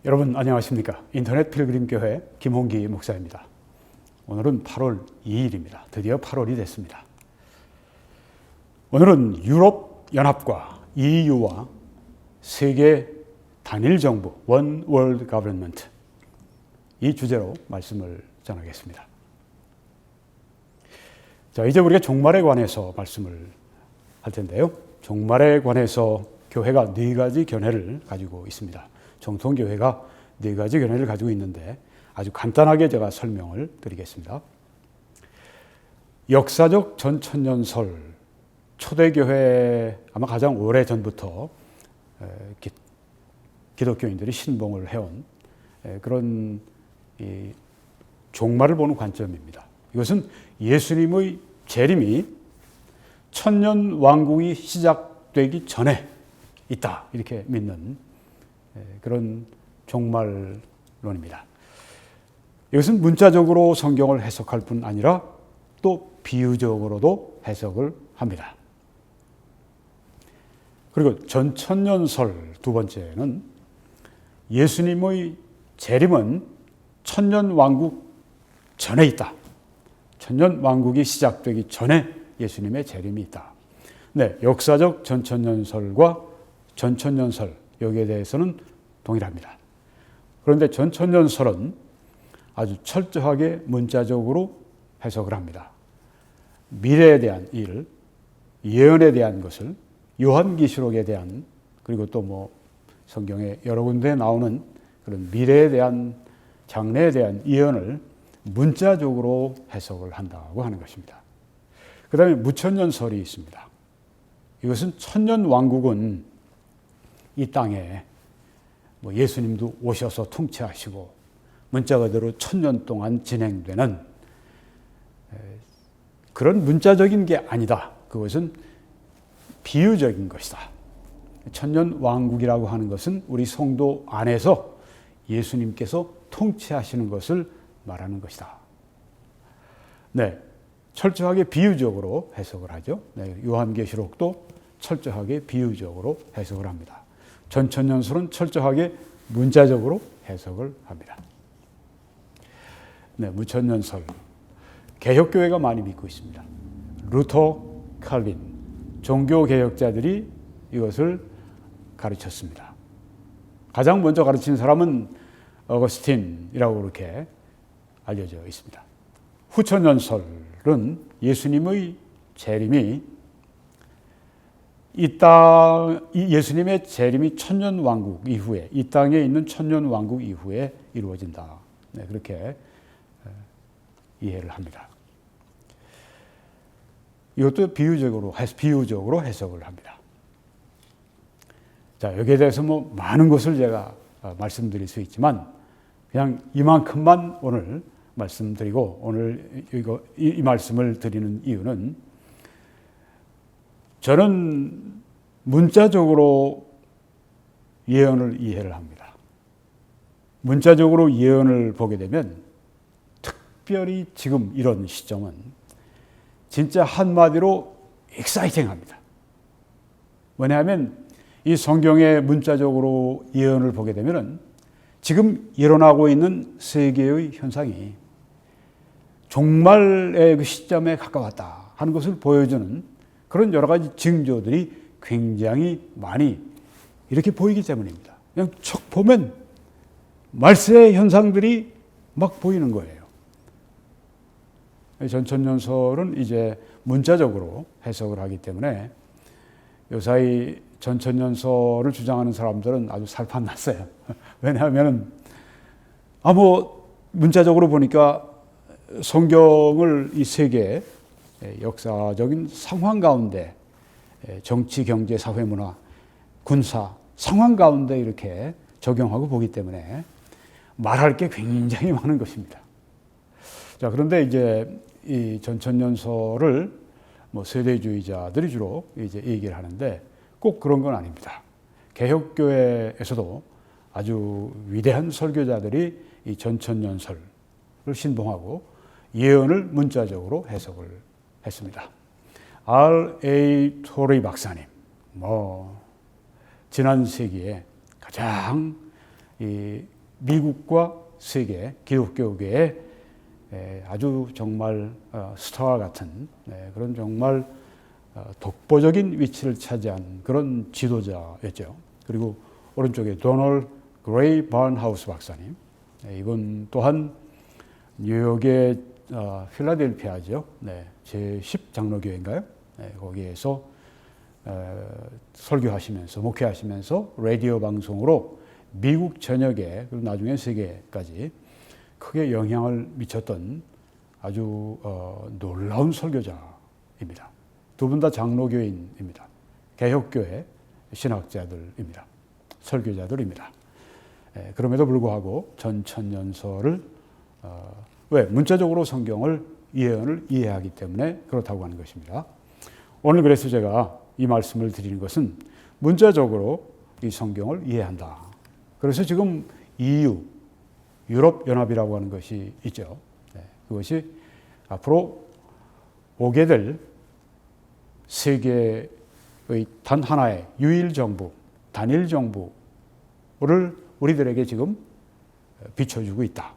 여러분 안녕하십니까? 인터넷 필그림교회 김홍기 목사입니다. 오늘은 8월 2일입니다. 드디어 8월이 됐습니다. 오늘은 유럽연합과 EU와 세계 단일정부 One World Government 이 주제로 말씀을 전하겠습니다. 자, 이제 우리가 종말에 관해서 말씀을 할 텐데요. 종말에 관해서 교회가 네 가지 견해를 가지고 있습니다. 정통교회가 네 가지 견해를 가지고 있는데 아주 간단하게 제가 설명을 드리겠습니다. 역사적 전천년설, 초대교회 아마 가장 오래전부터 기독교인들이 신봉을 해온 그런 종말을 보는 관점입니다. 이것은 예수님의 재림이 천년 왕국이 시작되기 전에 있다 이렇게 믿는 그런 종말론입니다. 이것은 문자적으로 성경을 해석할 뿐 아니라 또 비유적으로도 해석을 합니다. 그리고 전천년설 두 번째는 예수님의 재림은 천년 왕국 전에 있다. 천년 왕국이 시작되기 전에 예수님의 재림이 있다. 네, 역사적 전천년설과 전천년설 여기에 대해서는 동일합니다. 그런데 전천년설은 아주 철저하게 문자적으로 해석을 합니다. 미래에 대한 일, 예언에 대한 것을 요한계시록에 대한 그리고 또 성경에 여러 군데 나오는 그런 미래에 대한 장래에 대한 예언을 문자적으로 해석을 한다고 하는 것입니다. 그 다음에 무천년설이 있습니다. 이것은 천년 왕국은 이 땅에 예수님도 오셔서 통치하시고 문자 그대로 천년 동안 진행되는 그런 문자적인 게 아니다. 그것은 비유적인 것이다. 천년 왕국이라고 하는 것은 우리 성도 안에서 예수님께서 통치하시는 것을 말하는 것이다. 네, 철저하게 비유적으로 해석을 하죠. 네, 요한계시록도 철저하게 비유적으로 해석을 합니다. 전천년설은 철저하게 문자적으로 해석을 합니다. 네, 무천년설. 개혁교회가 많이 믿고 있습니다. 루터, 칼빈, 종교개혁자들이 이것을 가르쳤습니다. 가장 먼저 가르친 사람은 어거스틴이라고 그렇게 알려져 있습니다. 후천년설은 예수님의 재림이 예수님의 재림이 천년 왕국 이후에 이 땅에 있는 천년 왕국 이후에 이루어진다. 네, 그렇게 이해를 합니다. 이것도 비유적으로 해석을 합니다. 자, 여기에 대해서 많은 것을 제가 말씀드릴 수 있지만 그냥 이만큼만 오늘 말씀드리고 오늘 이 말씀을 드리는 이유는 저는 문자적으로 예언을 이해를 합니다. 문자적으로 예언을 보게 되면 특별히 지금 이런 시점은 진짜 한마디로 익사이팅합니다. 왜냐하면 이 성경의 문자적으로 예언을 보게 되면 지금 일어나고 있는 세계의 현상이 종말의 그 시점에 가까웠다 하는 것을 보여주는 그런 여러 가지 징조들이 굉장히 많이 이렇게 보이기 때문입니다. 그냥 척 보면 말세의 현상들이 막 보이는 거예요. 전천년설은 이제 문자적으로 해석을 하기 때문에 요사이 전천년설을 주장하는 사람들은 아주 살판났어요. 왜냐하면 문자적으로 보니까 성경을 이 세계의 역사적인 상황 가운데 정치, 경제, 사회, 문화, 군사 상황 가운데 이렇게 적용하고 보기 때문에 말할 게 굉장히 많은 것입니다. 자, 그런데 이제 이 전천년설을 세대주의자들이 주로 이제 얘기를 하는데 꼭 그런 건 아닙니다. 개혁교회에서도 아주 위대한 설교자들이 이 전천년설을 신봉하고 예언을 문자적으로 해석을 했습니다. R.A. 토리 박사님, 지난 세기에 가장 미국과 세계 기독교계의 아주 정말 스타와 같은 그런 정말 독보적인 위치를 차지한 그런 지도자였죠. 그리고 오른쪽에 도널드 그레이 바른하우스 박사님, 이분 또한 뉴욕의 필라델피아죠. 제10 장로교회인가요? 거기에서 설교하시면서 목회하시면서 라디오 방송으로 미국 전역에 그리고 나중에 세계까지 크게 영향을 미쳤던 아주 놀라운 설교자입니다. 두 분 다 장로교인입니다. 개혁교회 신학자들입니다. 설교자들입니다. 그럼에도 불구하고 전천년설을 왜? 문자적으로 성경을 예언을 이해하기 때문에 그렇다고 하는 것입니다. 오늘 그래서 제가 이 말씀을 드리는 것은 문자적으로 이 성경을 이해한다. 그래서 지금 EU, 유럽연합이라고 하는 것이 있죠. 그것이 앞으로 오게 될 세계의 단 하나의 유일 정부, 단일 정부를 우리들에게 지금 비춰주고 있다.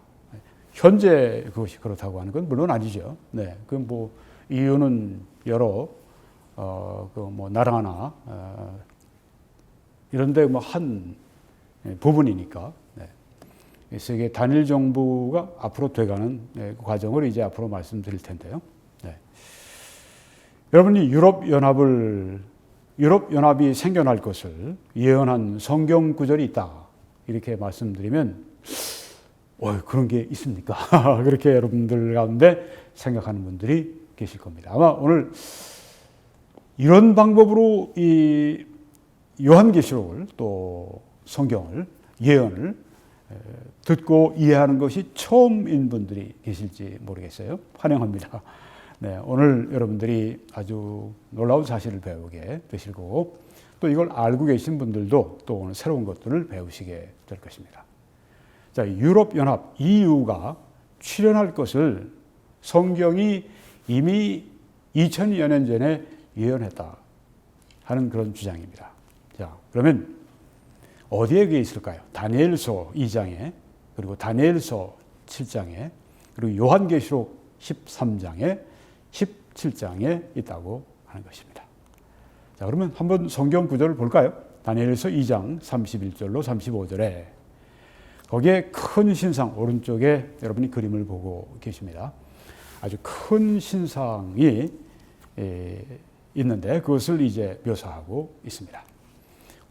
현재 그것이 그렇다고 하는 건 물론 아니죠. 그 뭐 EU는 여러 나라나 이런데 뭐 한 부분이니까 세계 단일 정부가 앞으로 돼가는 과정을 이제 앞으로 말씀드릴 텐데요. 여러분이 유럽연합이 생겨날 것을 예언한 성경 구절이 있다. 이렇게 말씀드리면, 그런 게 있습니까? 그렇게 여러분들 가운데 생각하는 분들이 계실 겁니다. 아마 오늘 이런 방법으로 이 요한계시록을 또 성경을, 예언을 듣고 이해하는 것이 처음인 분들이 계실지 모르겠어요. 환영합니다. 오늘 여러분들이 아주 놀라운 사실을 배우게 되실 거고, 또 이걸 알고 계신 분들도 또 오늘 새로운 것들을 배우시게 될 것입니다. 자, 유럽연합, EU가 출현할 것을 성경이 이미 2000여 년 전에 예언했다 하는 그런 주장입니다. 자, 그러면 어디에 그게 있을까요? 다니엘서 2장에, 그리고 다니엘서 7장에, 그리고 요한계시록 13장에, 17장에 있다고 하는 것입니다. 자, 그러면 한번 성경 구절을 볼까요? 다니엘서 2장 31절로 35절에 거기에 큰 신상, 오른쪽에 여러분이 그림을 보고 계십니다. 아주 큰 신상이 있는데 그것을 이제 묘사하고 있습니다.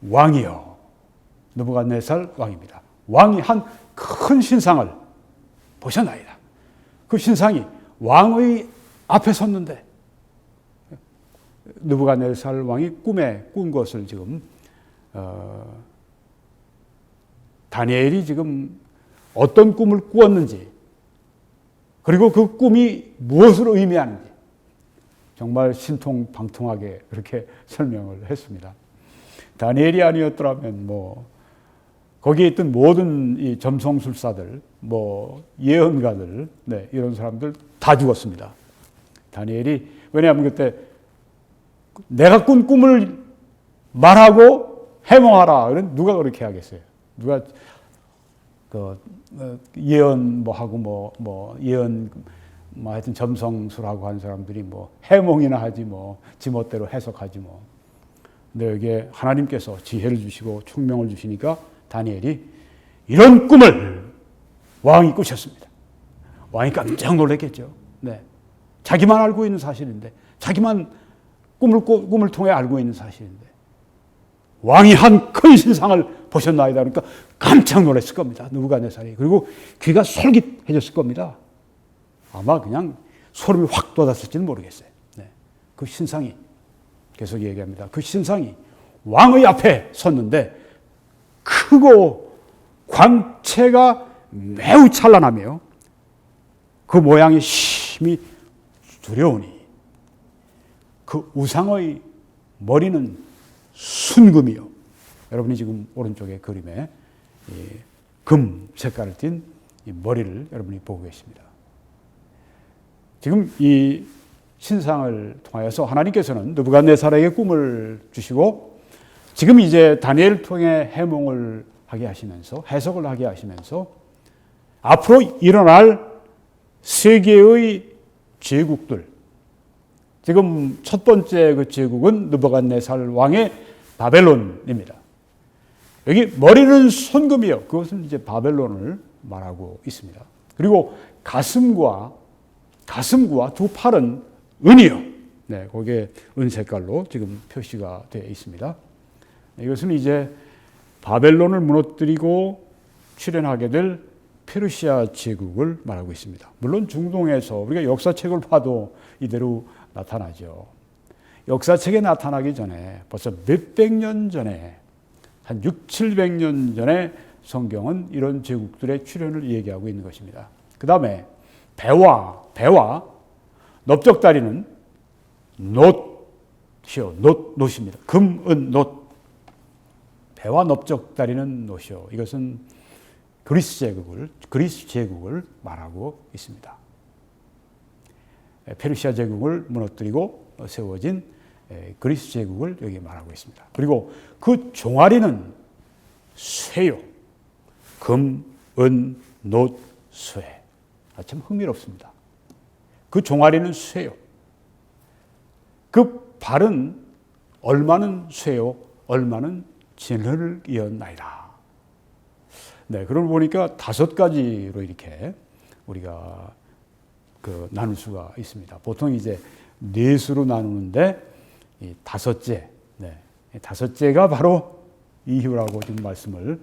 왕이요, 느부갓네살 왕입니다. 왕이 한 큰 신상을 보셨나이다. 그 신상이 왕의 앞에 섰는데 느부갓네살 왕이 꿈에 꾼 것을 지금 다니엘이 지금 어떤 꿈을 꾸었는지, 그리고 그 꿈이 무엇을 의미하는지 정말 신통방통하게 그렇게 설명을 했습니다. 다니엘이 아니었더라면 거기에 있던 모든 이 점성술사들, 예언가들, 이런 사람들 다 죽었습니다. 다니엘이, 왜냐하면 그때 내가 꾼 꿈을 말하고 해몽하라. 그런 누가 그렇게 하겠어요? 누가 예언 하고 예언 하여튼 점성술하고 한 사람들이 해몽이나 하지 지멋대로 해석하지 근데 여기에 하나님께서 지혜를 주시고 총명을 주시니까 다니엘이 이런 꿈을 왕이 꾸셨습니다. 왕이 깜짝 놀랐겠죠. 자기만 알고 있는 사실인데, 자기만 꿈을 통해 알고 있는 사실인데, 왕이 한 큰 신상을 보셨나이다. 그러니까 깜짝 놀랐을 겁니다. 느부갓네살이. 그리고 귀가 솔깃해졌을 겁니다. 아마 그냥 소름이 확 돋았을지는 모르겠어요. 그 신상이, 계속 얘기합니다. 그 신상이 왕의 앞에 섰는데 크고 광채가 매우 찬란하며 그 모양이 심히 두려우니 그 우상의 머리는 순금이요. 여러분이 지금 오른쪽에 그림에 금 색깔을 띤 이 머리를 여러분이 보고 계십니다. 지금 이 신상을 통하여서 하나님께서는 느부갓네살에게 꿈을 주시고 지금 이제 다니엘을 통해 해몽을 하게 하시면서, 해석을 하게 하시면서 앞으로 일어날 세계의 제국들, 지금 첫 번째 그 제국은 느부갓네살 왕의 바벨론입니다. 여기 머리는 손금이요. 그것은 이제 바벨론을 말하고 있습니다. 그리고 가슴과 두 팔은 은이요. 네, 거기에 은 색깔로 지금 표시가 되어 있습니다. 이것은 이제 바벨론을 무너뜨리고 출현하게 될 페르시아 제국을 말하고 있습니다. 물론 중동에서 우리가 역사책을 봐도 이대로 나타나죠. 역사책에 나타나기 전에 벌써 몇백 년 전에, 한 6, 700년 전에 성경은 이런 제국들의 출현을 얘기하고 있는 것입니다. 그 다음에 배와 넓적다리는 놋입니다. 금, 은, 놋. 배와 넓적다리는 놋이요. 이것은 그리스 제국을 말하고 있습니다. 페르시아 제국을 무너뜨리고 세워진 그리스 제국을 여기 말하고 있습니다. 그리고 그 종아리는 쇠요. 금, 은, 놋, 쇠. 참 흥미롭습니다. 그 종아리는 쇠요. 그 발은 얼마는 쇠요, 얼마는 진흙을 이었나이다. 네, 그걸 보니까 5가지로 이렇게 우리가 나눌 수가 있습니다. 보통 이제 넷으로 나누는데 이 5째, 다섯째가 바로 이유라고 지금 말씀을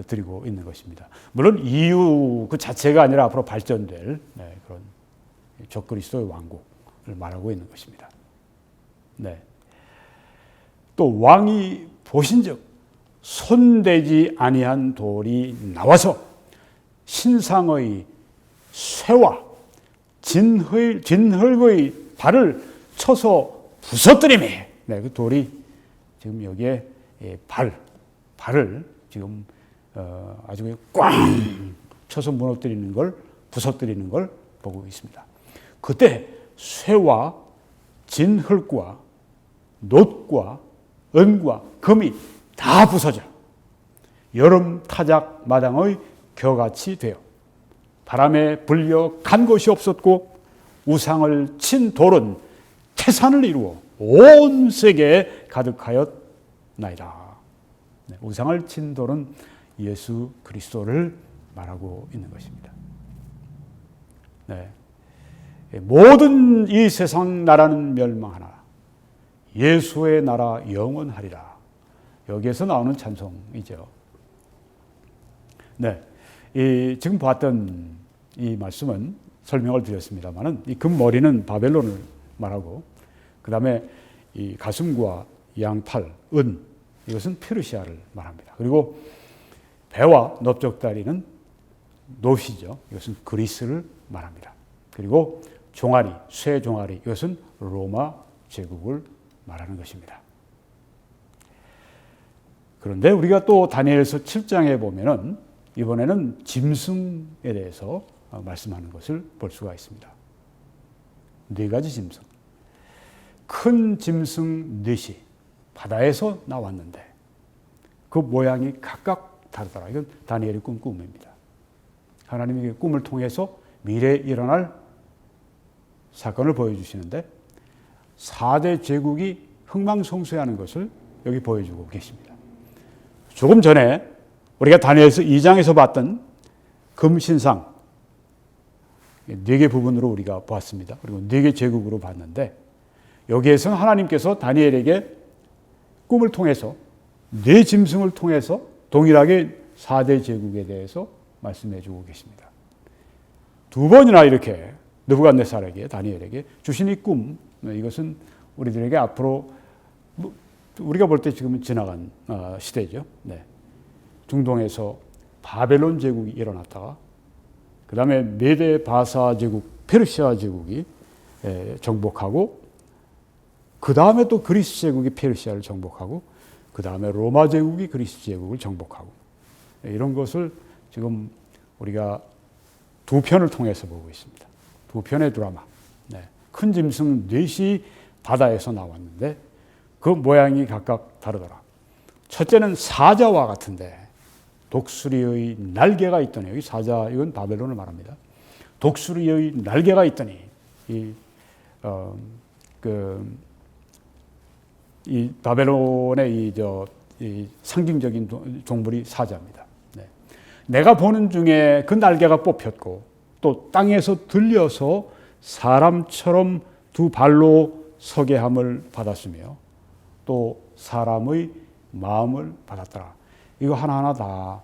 드리고 있는 것입니다. 물론 이유 그 자체가 아니라 앞으로 발전될 그런 적그리스도의 왕국을 말하고 있는 것입니다. 네. 또 왕이 보신즉 손대지 아니한 돌이 나와서 신상의 쇠와 진흙의 발을 쳐서 부서뜨리매. 네, 그 돌이 지금 여기에 발을 지금 아주 꽝 쳐서 무너뜨리는 걸, 부서뜨리는 걸 보고 있습니다. 그때 쇠와 진흙과 놋과 은과 금이 다 부서져 여름 타작 마당의 겨같이 되어 바람에 불려 간 곳이 없었고 우상을 친 돌은 태산을 이루어 온 세계에 가득하였나이다. 우상을 친 돌은 예수 그리스도를 말하고 있는 것입니다. 네. 모든 이 세상 나라는 멸망하나 예수의 나라 영원하리라. 여기에서 나오는 찬송이죠. 네, 지금 봤던 이 말씀은 설명을 드렸습니다만은 이 금머리는 바벨론을 말하고 그 다음에 이 가슴과 양팔, 은 이것은 페르시아를 말합니다. 그리고 배와 넓적다리는 놋이죠. 이것은 그리스를 말합니다. 그리고 종아리, 쇠 종아리 이것은 로마 제국을 말하는 것입니다. 그런데 우리가 또 다니엘서 7장에 보면은 이번에는 짐승에 대해서 말씀하는 것을 볼 수가 있습니다. 4가지 짐승. 큰 짐승 4이 바다에서 나왔는데 그 모양이 각각 다르더라. 이건 다니엘이 꾼 꿈입니다. 하나님이 꿈을 통해서 미래에 일어날 사건을 보여주시는데 4대 제국이 흥망성쇠하는 것을 여기 보여주고 계십니다. 조금 전에 우리가 다니엘서 2장에서 봤던 금신상 4개 부분으로 우리가 보았습니다. 그리고 4개 제국으로 봤는데 여기에서는 하나님께서 다니엘에게 꿈을 통해서 4 짐승을 통해서 동일하게 4대 제국에 대해서 말씀해 주고 계십니다. 2번이나 이렇게 느부갓네살에게 다니엘에게 주신 이 꿈, 이것은 우리들에게 앞으로 우리가 볼 때 지금은 지나간 시대죠. 네. 중동에서 바벨론 제국이 일어났다가 그 다음에 메데 바사 제국, 페르시아 제국이 정복하고 그 다음에 또 그리스 제국이 페르시아를 정복하고 그 다음에 로마 제국이 그리스 제국을 정복하고 이런 것을 지금 우리가 2편을 통해서 보고 있습니다. 2편의 드라마. 네. 큰 짐승 4이 바다에서 나왔는데 그 모양이 각각 다르더라. 첫째는 사자와 같은데 독수리의 날개가 있더니, 여기 사자, 이건 바벨론을 말합니다. 독수리의 날개가 있더니, 이 바벨론의 이 상징적인 동물이 사자입니다. 네. 내가 보는 중에 그 날개가 뽑혔고 또 땅에서 들려서 사람처럼 두 발로 서게 함을 받았으며 또 사람의 마음을 받았더라. 이거 하나하나 다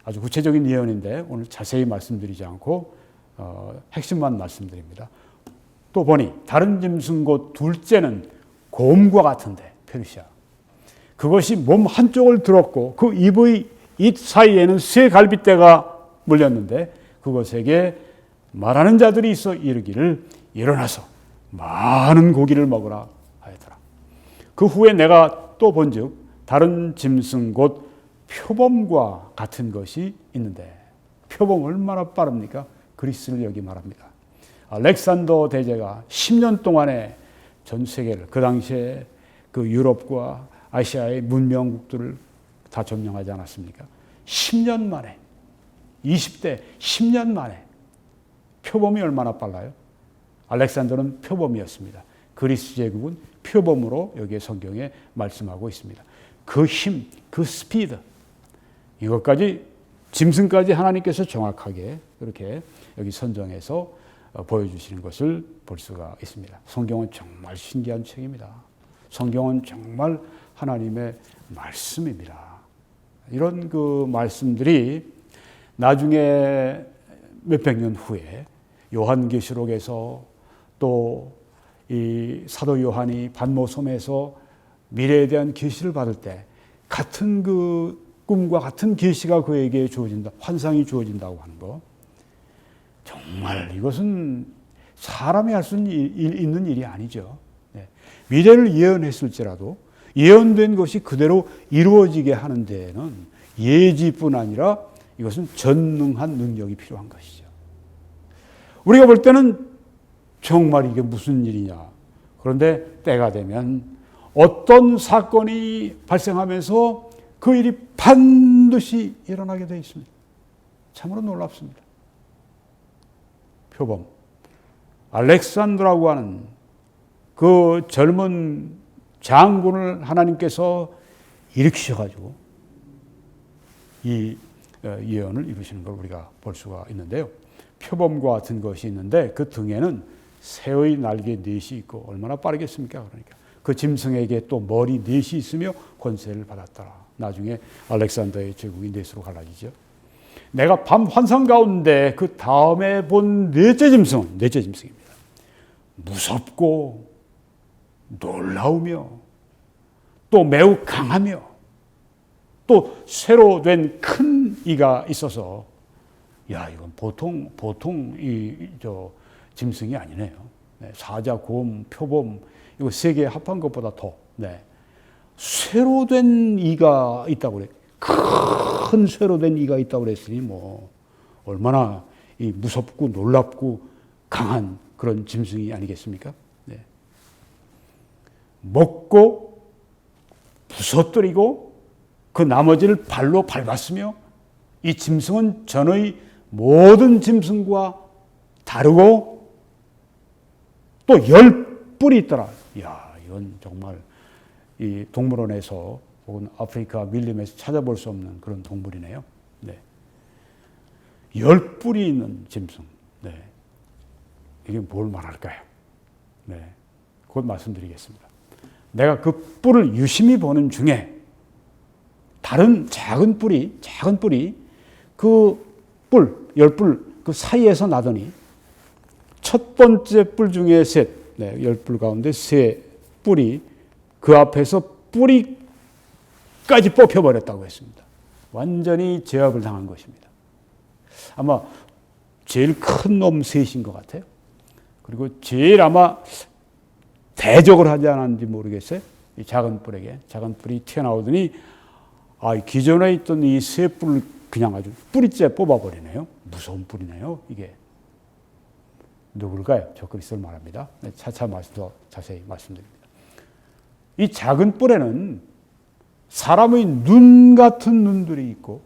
아주 구체적인 예언인데 오늘 자세히 말씀드리지 않고 핵심만 말씀드립니다. 또 보니 다른 짐승 곧 둘째는 곰과 같은데, 페르시아. 그것이 몸 한쪽을 들었고 그 입의 입 사이에는 새 갈빗대가 물렸는데 그것에게 말하는 자들이 있어 이르기를 일어나서 많은 고기를 먹으라 하였더라. 그 후에 내가 또 본즉 다른 짐승 곧 표범과 같은 것이 있는데, 표범 얼마나 빠릅니까? 그리스를 여기 말합니다. 알렉산더 대제가 10년 동안에 전 세계를, 그 당시에 그 유럽과 아시아의 문명국들을 다 점령하지 않았습니까? 10년 만에, 20대 10년 만에. 표범이 얼마나 빨라요? 알렉산더는 표범이었습니다. 그리스 제국은 표범으로 여기에 성경에 말씀하고 있습니다. 그 힘, 그 스피드, 이것까지, 짐승까지 하나님께서 정확하게 그렇게 여기 선정해서 보여주시는 것을 볼 수가 있습니다. 성경은 정말 신기한 책입니다. 성경은 정말 하나님의 말씀입니다. 이런 그 말씀들이 나중에 몇백 년 후에 요한계시록에서 또 이 사도 요한이 반모섬에서 미래에 대한 계시를 받을 때 같은 그 꿈과 같은 계시가 그에게 주어진다, 환상이 주어진다고 하는 거, 정말 이것은 사람이 할 수 있는 일이 아니죠. 네. 미래를 예언했을지라도 예언된 것이 그대로 이루어지게 하는 데에는 예지뿐 아니라 이것은 전능한 능력이 필요한 것이죠. 우리가 볼 때는 정말 이게 무슨 일이냐. 그런데 때가 되면 어떤 사건이 발생하면서 그 일이 반드시 일어나게 되어 있습니다. 참으로 놀랍습니다. 표범, 알렉산더라고 하는 그 젊은 장군을 하나님께서 일으키셔가지고 이 예언을 이루시는 걸 우리가 볼 수가 있는데요. 표범과 같은 것이 있는데 그 등에는 새의 날개 넷이 있고, 얼마나 빠르겠습니까? 그러니까 그 짐승에게 또 머리 넷이 있으며 권세를 받았더라. 나중에 알렉산더의 제국이 넷으로 갈라지죠. 내가 밤 환상 가운데 그 다음에 본 넷째 짐승입니다. 무섭고 놀라우며 또 매우 강하며 또 새로 된 큰 이가 있어서, 야, 이건 보통 짐승이 아니네요. 네, 사자, 곰, 표범, 이거 세 개 합한 것보다 더, 네, 쇠로 된 이가 있다고 그래. 큰 쇠로 된 이가 있다고 그랬으니 뭐 얼마나 이 무섭고 놀랍고 강한 그런 짐승이 아니겠습니까? 네. 먹고 부서뜨리고 그 나머지를 발로 밟았으며 이 짐승은 전의 모든 짐승과 다르고 또 10뿔이 있더라. 이야, 이건 정말 이 동물원에서 혹은 아프리카 밀림에서 찾아볼 수 없는 그런 동물이네요. 네. 10뿔이 있는 짐승. 네. 이게 뭘 말할까요? 네. 곧 말씀드리겠습니다. 내가 그 뿔을 유심히 보는 중에 다른 작은 뿔이 그 뿔, 10뿔 그 사이에서 나더니 첫 번째 뿔 중에 셋, 네, 10뿔 가운데 세 뿔이 그 앞에서 뿌리까지 뽑혀버렸다고 했습니다. 완전히 제압을 당한 것입니다. 아마 제일 큰 놈 셋인 것 같아요. 그리고 제일 아마 대적을 하지 않았는지 모르겠어요. 이 작은 뿔이 튀어나오더니 기존에 있던 이 세 뿔을 그냥 아주 뿌리째 뽑아버리네요. 무서운 뿔이네요, 이게. 누굴까요? 저 그리스도를 말합니다. 차차 더 자세히 말씀드립니다. 이 작은 뿔에는 사람의 눈 같은 눈들이 있고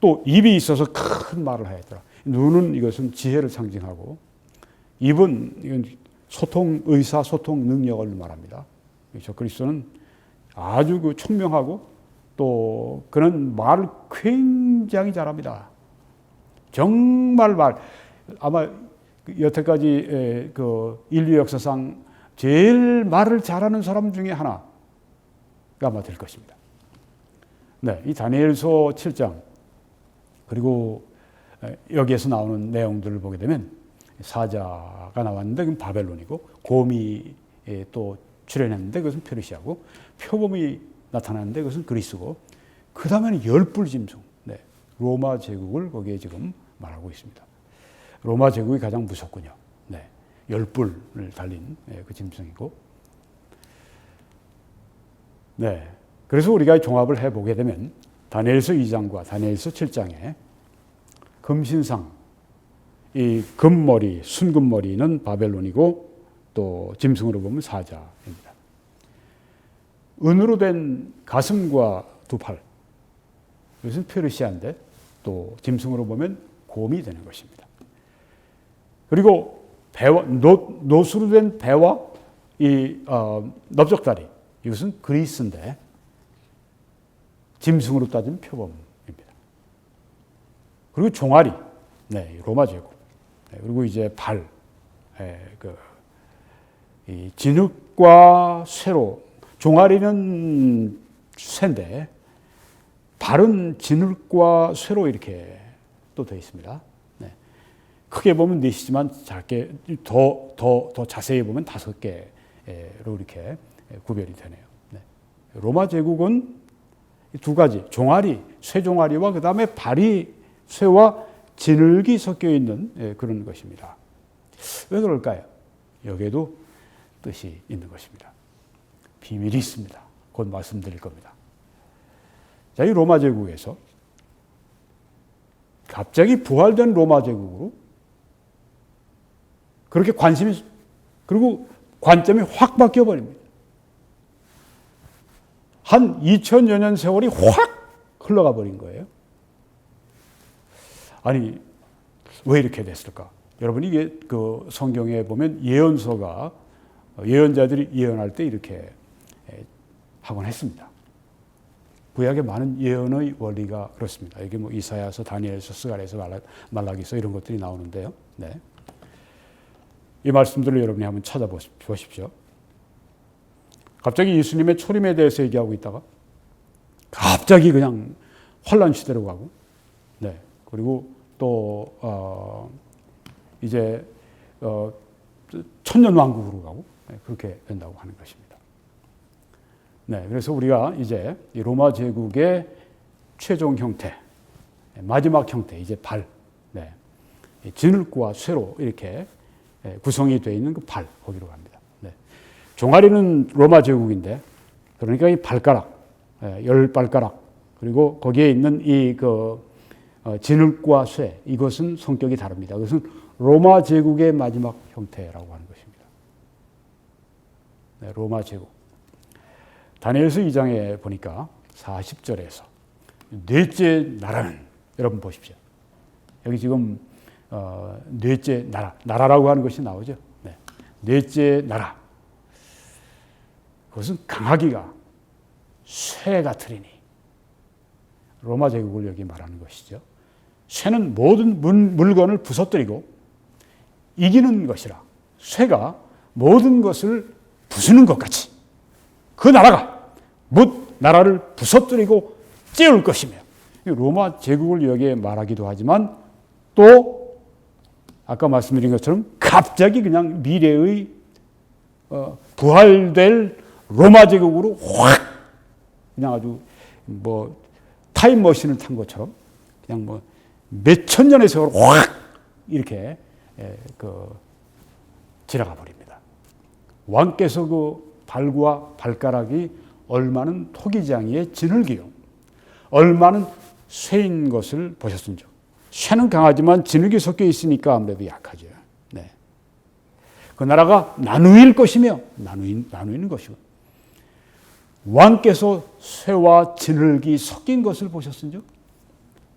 또 입이 있어서 큰 말을 하였더라. 눈은 이것은 지혜를 상징하고 입은 이건 의사소통 능력을 말합니다. 그렇죠. 그리스도는 아주 그 총명하고 또 그는 말을 굉장히 잘합니다. 정말 아마 여태까지 그 인류 역사상 제일 말을 잘하는 사람 중에 하나가 아마 될 것입니다. 네, 이 다니엘서 7장 그리고 여기에서 나오는 내용들을 보게 되면 사자가 나왔는데 그건 바벨론이고 곰이 또 출현했는데 그것은 페르시아고 표범이 나타났는데 그것은 그리스고 그 다음에는 열불 짐승 네, 로마 제국을 거기에 지금 말하고 있습니다. 로마 제국이 가장 무섭군요. 네, 열불을 달린 그 짐승이고 네, 그래서 우리가 종합을 해보게 되면 다니엘서 2장과 다니엘서 7장에 금신상 이 금머리, 순금머리는 바벨론이고 또 짐승으로 보면 사자입니다. 은으로 된 가슴과 두 팔, 이것은 페르시아인데 또 짐승으로 보면 곰이 되는 것입니다. 그리고 배와 노수로 된 배와 이 넓적다리, 이것은 그리스인데 짐승으로 따지면 표범입니다. 그리고 종아리, 네, 로마 제국. 그리고 이제 발, 이 진흙과 쇠로, 종아리는 쇠인데 발은 진흙과 쇠로 이렇게 또 되어 있습니다. 네. 크게 보면 넷이지만 작게 더 자세히 보면 5개로 이렇게 구별이 되네요. 네. 로마 제국은 두 가지, 종아리, 쇠종아리와 그 다음에 발이 쇠와 진흙이 섞여 있는 그런 것입니다. 왜 그럴까요? 여기에도 뜻이 있는 것입니다. 비밀이 있습니다. 곧 말씀드릴 겁니다. 자, 이 로마 제국에서 갑자기 부활된 로마 제국으로 그렇게 그리고 관점이 확 바뀌어 버립니다. 한 2000여 년 세월이 확 흘러가 버린 거예요. 아니, 왜 이렇게 됐을까? 여러분, 이게 그 성경에 보면 예언서가 예언자들이 예언할 때 이렇게 하곤 했습니다. 구약의 많은 예언의 원리가 그렇습니다. 여기 뭐 이사야서, 다니엘서, 스가랴서, 말라기서 이런 것들이 나오는데요. 네. 이 말씀들을 여러분이 한번 찾아보십시오. 갑자기 예수님의 초림에 대해서 얘기하고 있다가 갑자기 그냥 환란 시대로 가고, 네. 그리고 또 이제 천년 왕국으로 가고, 네. 그렇게 된다고 하는 것입니다. 네. 그래서 우리가 이제 이 로마 제국의 최종 형태, 마지막 형태, 이제 발, 네. 진흙과 쇠로 이렇게 구성이 되어 있는 그 발, 거기로 갑니다. 네. 종아리는 로마 제국인데, 그러니까 이 발가락, 10발가락, 그리고 거기에 있는 이 진흙과 쇠, 이것은 성격이 다릅니다. 그것은 로마 제국의 마지막 형태라고 하는 것입니다. 네, 로마 제국. 다니엘서 2장에 보니까 40절에서 넷째 나라는, 여러분 보십시오. 여기 지금 넷째 나라라고 하는 것이 나오죠. 네. 넷째 나라. 그것은 강하기가 쇠 같으리니. 로마 제국을 여기 말하는 것이죠. 쇠는 모든 물건을 부서뜨리고 이기는 것이라. 쇠가 모든 것을 부수는 것 같이 그 나라가 나라를 부서뜨리고 찌울 것이며, 로마 제국을 여기에 말하기도 하지만 또 아까 말씀드린 것처럼 갑자기 그냥 미래의 부활될 로마 제국으로 확 그냥 아주 뭐 타임머신을 탄 것처럼 그냥 뭐 몇천 년의 세월 확 이렇게 지나가 버립니다. 왕께서 그 발과 발가락이 얼마는 토기장이의 진흙이요, 얼마는 쇠인 것을 보셨습니다. 쇠는 강하지만 진흙이 섞여 있으니까 아무래도 약하죠. 네. 그 나라가 나누일 것이며, 나누이는 것이고, 왕께서 쇠와 진흙이 섞인 것을 보셨은즉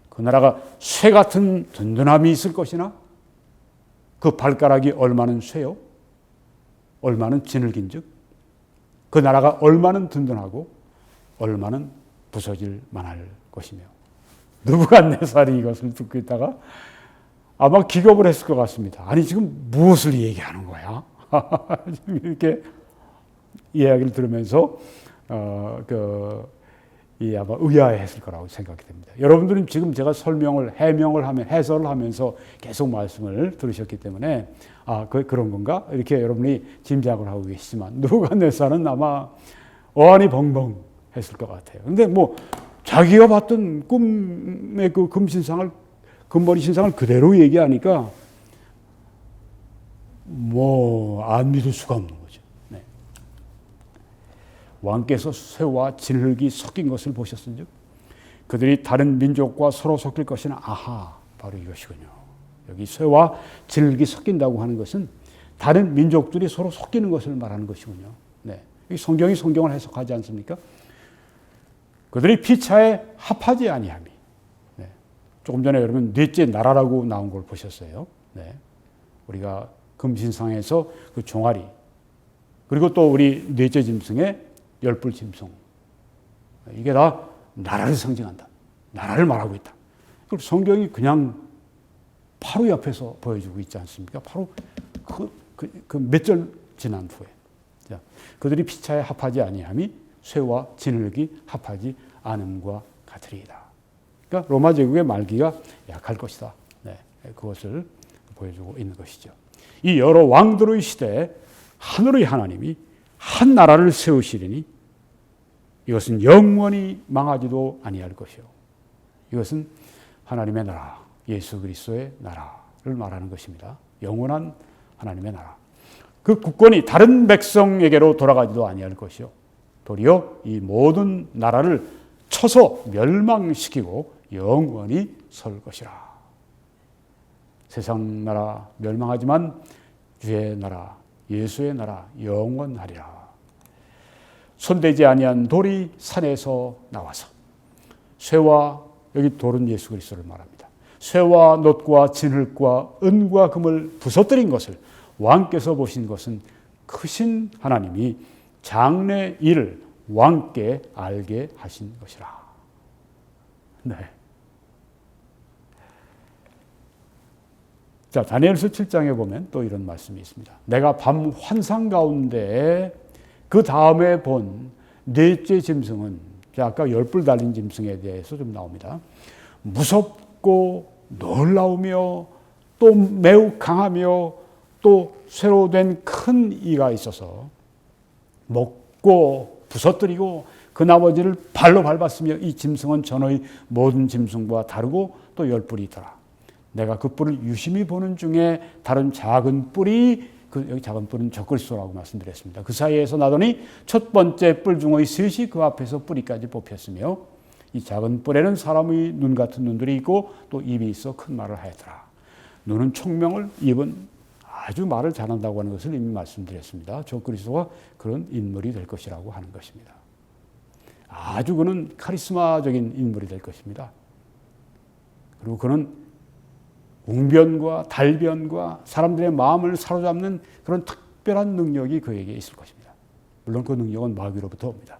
그 나라가 쇠 같은 든든함이 있을 것이나 그 발가락이 얼마는 쇠요 얼마는 진흙인즉 그 나라가 얼마는 든든하고 얼마는 부서질 만할 것이며 느부갓네살이 이것을 듣고 있다가 아마 기겁을 했을 것 같습니다. 아니 지금 무엇을 얘기하는 거야? 이렇게 이야기를 들으면서 아마 의아해했을 거라고 생각이 됩니다. 여러분들은 지금 제가 해설을 하면서 계속 말씀을 들으셨기 때문에 그런 건가? 이렇게 여러분이 짐작을 하고 계시지만 느부갓네살은 아마 어안이 벙벙 했을 것 같아요. 근데 뭐 자기가 봤던 꿈의 그 금머리 신상을 그대로 얘기하니까 뭐 안 믿을 수가 없는 거죠. 네. 왕께서 쇠와 진흙이 섞인 것을 보셨은즉 그들이 다른 민족과 서로 섞일 것이나 바로 이것이군요. 여기 쇠와 진흙이 섞인다고 하는 것은 다른 민족들이 서로 섞이는 것을 말하는 것이군요. 네. 성경이 성경을 해석하지 않습니까? 그들이 피차에 합하지 아니함이. 네. 조금 전에 여러분 넷째 나라라고 나온 걸 보셨어요. 네. 우리가 금신상에서 그 종아리 그리고 또 우리 넷째 짐승의 열불 짐승 이게 다 나라를 상징한다. 나라를 말하고 있다. 그리고 성경이 그냥 바로 옆에서 보여주고 있지 않습니까? 바로 그 몇 절 지난 후에 자, 그들이 피차에 합하지 아니함이 쇠와 진흙이 합하지 않음과 같으리이다. 그러니까 로마 제국의 말기가 약할 것이다. 네, 그것을 보여주고 있는 것이죠. 이 여러 왕들의 시대에 하늘의 하나님이 한 나라를 세우시리니 이것은 영원히 망하지도 아니할 것이요. 이것은 하나님의 나라, 예수 그리스도의 나라를 말하는 것입니다. 영원한 하나님의 나라. 그 국권이 다른 백성에게로 돌아가지도 아니할 것이요. 도리어 이 모든 나라를 쳐서 멸망시키고 영원히 설 것이라. 세상 나라 멸망하지만 주의 나라, 예수의 나라 영원하리라. 손대지 아니한 돌이 산에서 나와서 쇠와 여기 돌은 예수 그리스도를 말합니다. 쇠와 놋과 진흙과 은과 금을 부서뜨린 것을 왕께서 보신 것은 크신 하나님이 장래 일을 왕께 알게 하신 것이라. 네. 자, 다니엘서 7장에 보면 또 이런 말씀이 있습니다. 내가 밤 환상 가운데 그 다음에 본 넷째 짐승은 아까 열불 달린 짐승에 대해서 좀 나옵니다. 무섭고 놀라우며 또 매우 강하며 또 쇠로 된 큰 이가 있어서 먹고 부서뜨리고 그 나머지를 발로 밟았으며 이 짐승은 전의 모든 짐승과 다르고 또 열뿔이 있더라. 내가 그 뿔을 유심히 보는 중에 다른 작은 뿔이 여기 작은 뿔은 적그리스도라고 말씀드렸습니다. 그 사이에서 나더니 첫 번째 뿔 중의 셋이 그 앞에서 뿌리까지 뽑혔으며 이 작은 뿔에는 사람의 눈 같은 눈들이 있고 또 입이 있어 큰 말을 하였더라. 눈은 총명을, 입은 아주 말을 잘한다고 하는 것을 이미 말씀드렸습니다. 적그리스도가 그런 인물이 될 것이라고 하는 것입니다. 아주 그는 카리스마적인 인물이 될 것입니다. 그리고 그는 웅변과 달변과 사람들의 마음을 사로잡는 그런 특별한 능력이 그에게 있을 것입니다. 물론 그 능력은 마귀로부터 옵니다.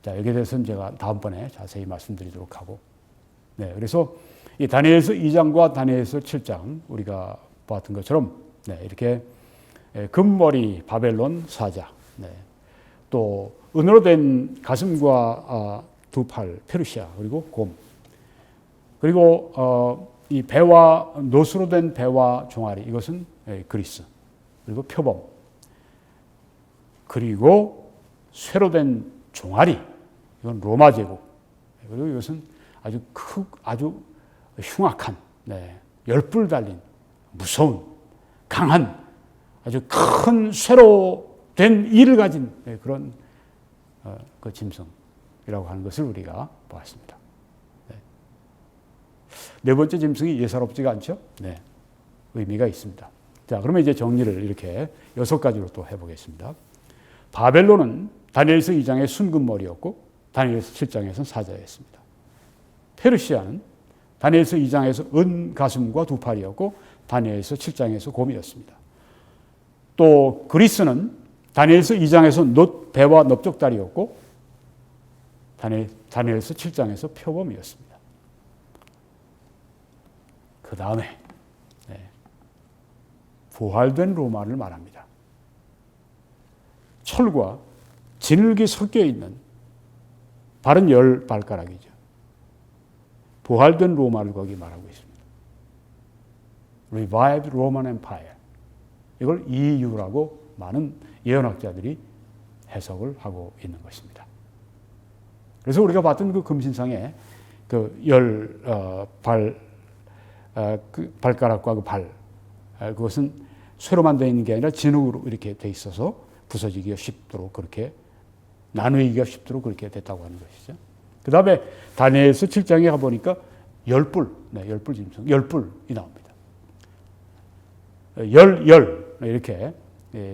자, 여기에 대해서는 제가 다음번에 자세히 말씀드리도록 하고, 네, 그래서 이 다니엘서 2장과 다니엘서 7장 우리가 보았던 것처럼, 네, 이렇게 금머리 바벨론 사자, 네, 또 은으로 된 가슴과 두 팔 페르시아 그리고 곰, 그리고 이 배와 노수로 된 배와 종아리 이것은 그리스, 그리고 표범, 그리고 쇠로 된 종아리 이건 로마 제국, 그리고 이것은 아주 흉악한, 네, 열불 달린 무서운 강한 아주 큰 쇠로 된 이를 가진 그런 그 짐승이라고 하는 것을 우리가 보았습니다. 네 번째 짐승이 예사롭지가 않죠? 네, 의미가 있습니다. 자, 그러면 이제 정리를 이렇게 6가지로 또 해보겠습니다. 바벨론은 다니엘서 2장의 순금머리였고 다니엘서 7장에서는 사자였습니다. 페르시아는 다니엘서 2장에서 은가슴과 두 팔이었고 다니엘서 7장에서 곰이었습니다. 또 그리스는 다니엘서 2장에서 배와 넓적다리였고 다니엘서 7장에서 표범이었습니다. 그 다음에 부활된 로마를 말합니다. 철과 진흙이 섞여 있는 바른 10발가락이죠. 부활된 로마를 거기 말하고 있습니다. Revived Roman Empire. 이걸 EU라고 많은 예언학자들이 해석을 하고 있는 것입니다. 그래서 우리가 봤던 그 금신상에 그 발가락과 그 발, 그것은 쇠로만 되어 있는 게 아니라 진흙으로 이렇게 돼 있어서 부서지기가 쉽도록 그렇게 나누기가 쉽도록 그렇게 됐다고 하는 것이죠. 그 다음에 다니엘서 7장에 가보니까 10뿔, 10뿔 짐승, 10뿔이 나옵니다. 이렇게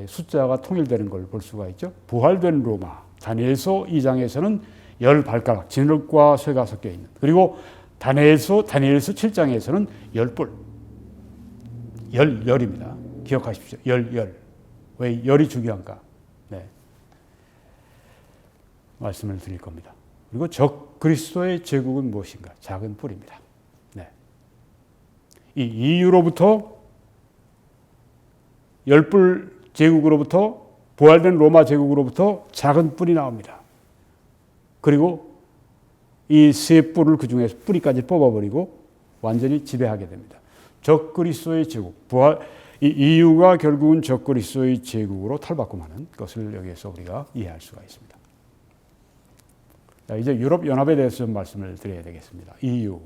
숫자가 통일되는 걸 볼 수가 있죠. 부활된 로마, 다니엘서 2장에서는 10발가락, 진흙과 쇠가 섞여 있는. 그리고 다니엘서 7장에서는 10뿔, 열입니다. 기억하십시오. 왜 열이 중요한가? 말씀을 드릴 겁니다. 그리고 적 그리스도의 제국은 무엇인가? 작은 뿔입니다. 이 EU로부터 10뿔 제국으로부터 부활된 로마 제국으로부터 작은 뿔이 나옵니다. 그리고 이 세 뿔을 그 중에서 뿌리까지 뽑아버리고 완전히 지배하게 됩니다. 적 그리스도의 제국, 이 EU가 결국은 적 그리스도의 제국으로 탈바꿈하는 것을 여기에서 우리가 이해할 수가 있습니다. 자, 이제 유럽 연합에 대해서 좀 말씀을 드려야 되겠습니다. EU.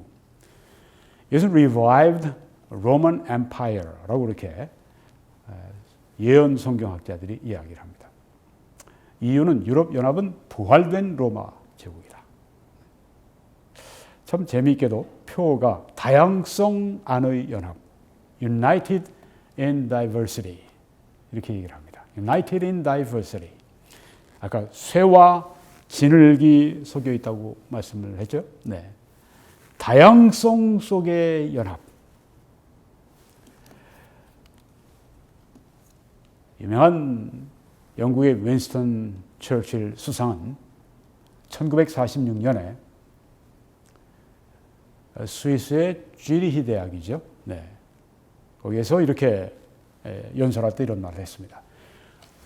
이것은 Revived Roman Empire라고 이렇게 예언 성경학자들이 이야기를 합니다. EU는 유럽 연합은 부활된 로마 제국이다. 참 재미있게도 표가 다양성 안의 연합, United in Diversity 이렇게 얘기를 합니다. United in Diversity. 아까 쇠와 진흙이 섞여 있다고 말씀을 했죠. 다양성 속의 연합. 유명한 영국의 윈스턴 처칠 수상은 1946년에 스위스의 쥐리히 대학이죠. 거기에서 이렇게 연설할 때 이런 말을 했습니다.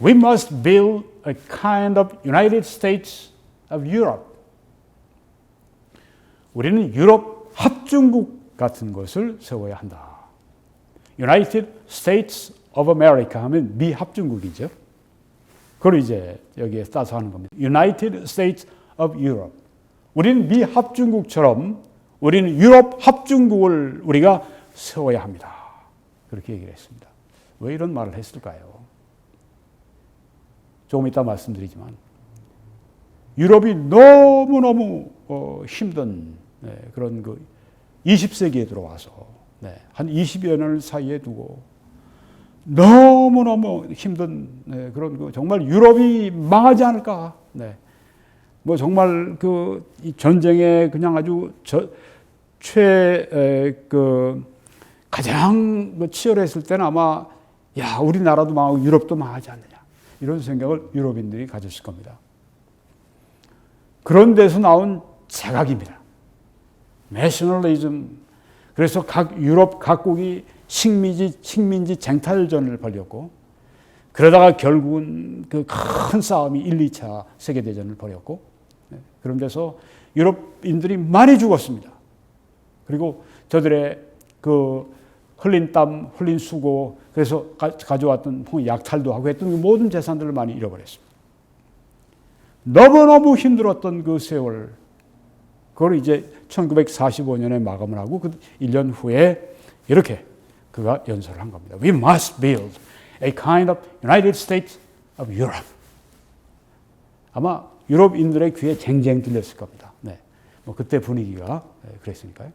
We must build a kind of United States of Europe. 우리는 유럽 합중국 같은 것을 세워야 한다. United States of America 하면 미 합중국이죠. 그걸 이제 여기에 따서 하는 겁니다. United States of Europe. 우리는 미 합중국처럼 우리는 유럽 합중국을 우리가 세워야 합니다. 그렇게 얘기를 했습니다. 왜 이런 말을 했을까요? 조금 이따 말씀드리지만 유럽이 너무너무 힘든 그런 그 20세기에 들어와서 한 20여 년을 사이에 두고 너무너무 힘든 그런 그 정말 유럽이 망하지 않을까. 뭐 정말 그 전쟁에 그냥 아주 가장 치열했을 때는 아마 우리나라도 망하고 유럽도 망하지 않느냐 이런 생각을 유럽인들이 가졌을 겁니다. 그런 데서 나온 자각입니다. 내셔널리즘. 그래서 유럽 각국이 식민지 쟁탈전을 벌였고 그러다가 결국은 그 큰 싸움이 1, 2차 세계대전을 벌였고 그런 데서 유럽인들이 많이 죽었습니다. 그리고 저들의 그 흘린 땀, 흘린 수고, 그래서 가져왔던 약탈도 하고 했던 모든 재산들을 많이 잃어버렸습니다. 너무너무 힘들었던 그 세월, 그걸 이제 1945년에 마감을 하고 그 1년 후에 이렇게 그가 연설을 한 겁니다. We must build a kind of United States of Europe. 아마 유럽인들의 귀에 쟁쟁 들렸을 겁니다. 뭐 그때 분위기가 그랬으니까요.